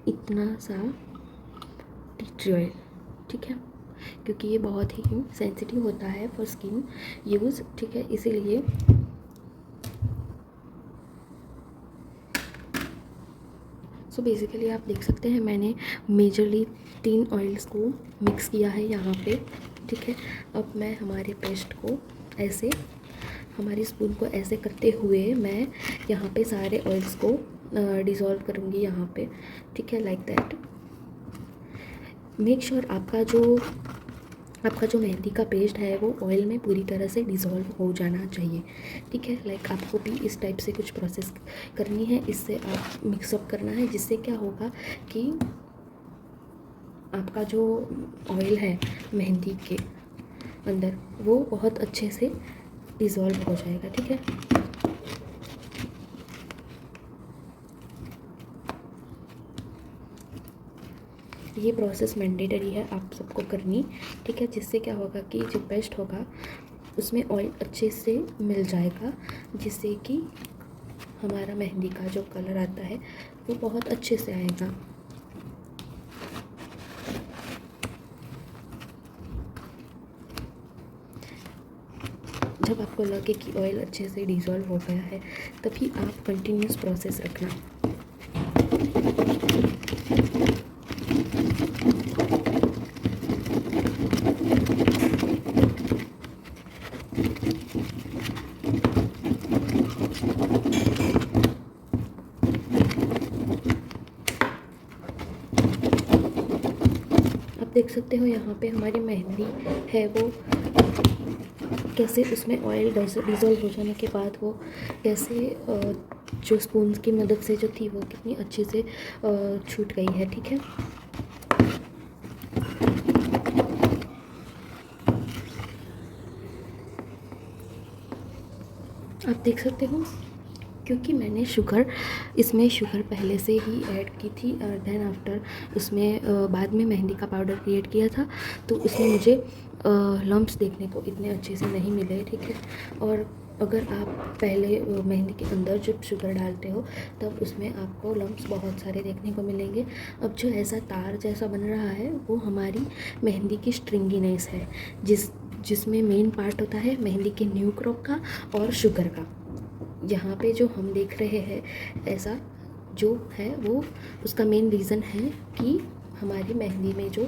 इतना सा टी ट्री ऑयल, ठीक है, क्योंकि ये बहुत ही सेंसिटिव होता है फॉर स्किन यूज़, ठीक है, इसीलिए। सो बेसिकली आप देख सकते हैं मैंने मेजरली 3 ऑयल्स को मिक्स किया है यहाँ पे, ठीक है। अब मैं हमारे पेस्ट को ऐसे, हमारी स्पून को ऐसे करते हुए मैं यहाँ पे सारे ऑयल्स को डिज़ोल्व करूँगी यहाँ पे, ठीक है, लाइक दैट। मेक श्योर आपका जो मेहंदी का पेस्ट है वो ऑयल में पूरी तरह से डिज़ोल्व हो जाना चाहिए, ठीक है। लाइक आपको भी इस टाइप से कुछ प्रोसेस करनी है, इससे आप मिक्सअप करना है, जिससे क्या होगा कि आपका जो ऑयल है मेहंदी के अंदर वो बहुत अच्छे से डिज़ोल्व हो जाएगा, ठीक है। ये प्रोसेस मैंडेटरी है आप सबको करनी, ठीक है, जिससे क्या होगा कि जो पेस्ट होगा उसमें ऑयल अच्छे से मिल जाएगा, जिससे कि हमारा मेहंदी का जो कलर आता है वो बहुत अच्छे से आएगा। जब आपको लगे कि ऑयल अच्छे से डिज़ोल्व हो गया है, तभी आप कंटिन्यूस प्रोसेस रखना। आप देख सकते हो यहाँ पे हमारी मेहंदी है वो कैसे उसमें ऑयल डिज़ोल्व हो जाने के बाद वो कैसे जो स्पून की मदद से जो थी वो कितनी अच्छे से छूट गई है। ठीक है, आप देख सकते हो, क्योंकि मैंने इसमें शुगर पहले से ही ऐड की थी और देन आफ्टर उसमें बाद में मेहंदी का पाउडर क्रिएट किया था, तो उसमें मुझे लम्प्स देखने को इतने अच्छे से नहीं मिले। ठीक है, और अगर आप पहले मेहंदी के अंदर जब शुगर डालते हो तब उसमें आपको लम्प्स बहुत सारे देखने को मिलेंगे। अब जो ऐसा तार जैसा बन रहा है वो हमारी मेहंदी की स्ट्रिंगीनेस है, जिसमें मेन पार्ट होता है मेहंदी के न्यू क्रॉप का और शुगर का। यहाँ पे जो हम देख रहे हैं ऐसा जो है वो उसका मेन रीज़न है कि हमारी मेहंदी में जो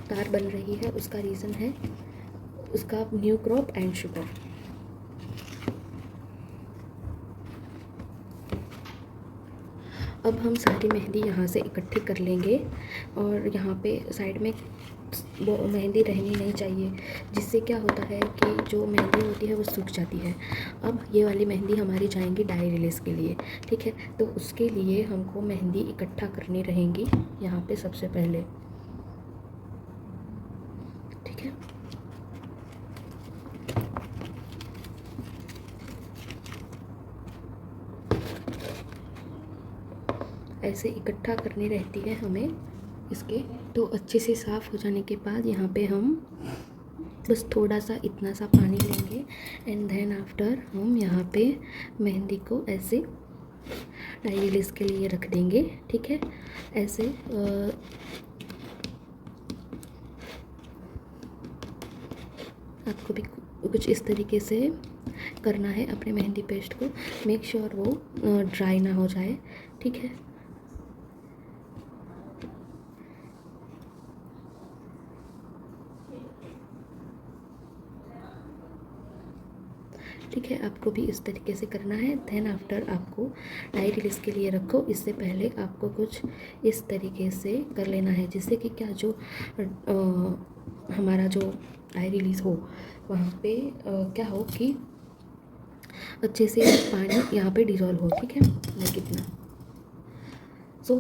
तार बन रही है उसका रीज़न है उसका न्यू क्रॉप एंड शुगर। अब हम सारी मेहंदी यहाँ से इकट्ठी कर लेंगे और यहाँ पे साइड में वो मेहंदी रहनी नहीं चाहिए, जिससे क्या होता है कि जो मेहंदी होती है वो सूख जाती है। अब ये वाली मेहंदी हमारी जाएंगी डाई रिलीज़ के लिए। ठीक है, तो उसके लिए हमको मेहंदी इकट्ठा करनी रहेंगी यहाँ पे सबसे पहले। ठीक है, ऐसे इकट्ठा करनी रहती है हमें इसके। तो अच्छे से साफ़ हो जाने के बाद यहाँ पे हम बस थोड़ा सा इतना सा पानी लेंगे एंड देन आफ्टर हम यहाँ पे मेहंदी को ऐसे डाई रिलीज़ के लिए रख देंगे। ठीक है, ऐसे आपको भी कुछ इस तरीके से करना है अपने मेहंदी पेस्ट को। मेक श्योर वो ड्राई ना हो जाए। ठीक है, ठीक है, आपको भी इस तरीके से करना है। देन आफ्टर आपको डाई रिलीज़ के लिए रखो, इससे पहले आपको कुछ इस तरीके से कर लेना है, जिससे कि क्या जो हमारा जो डाई रिलीज़ हो वहाँ पे क्या हो कि अच्छे से पानी यहाँ पे डिज़ोल्व हो। ठीक है, मैं कितना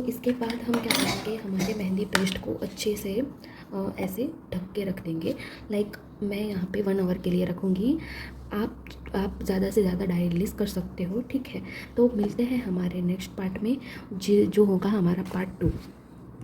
इसके बाद हम क्या करेंगे, हमारे मेहंदी पेस्ट को अच्छे से ऐसे ढक के रख देंगे। लाइक मैं यहाँ पे 1 आवर के लिए रखूँगी। आप ज़्यादा से ज़्यादा डाई रिलीज़ कर सकते हो। ठीक है, तो मिलते हैं हमारे नेक्स्ट पार्ट में जो होगा हमारा पार्ट 2।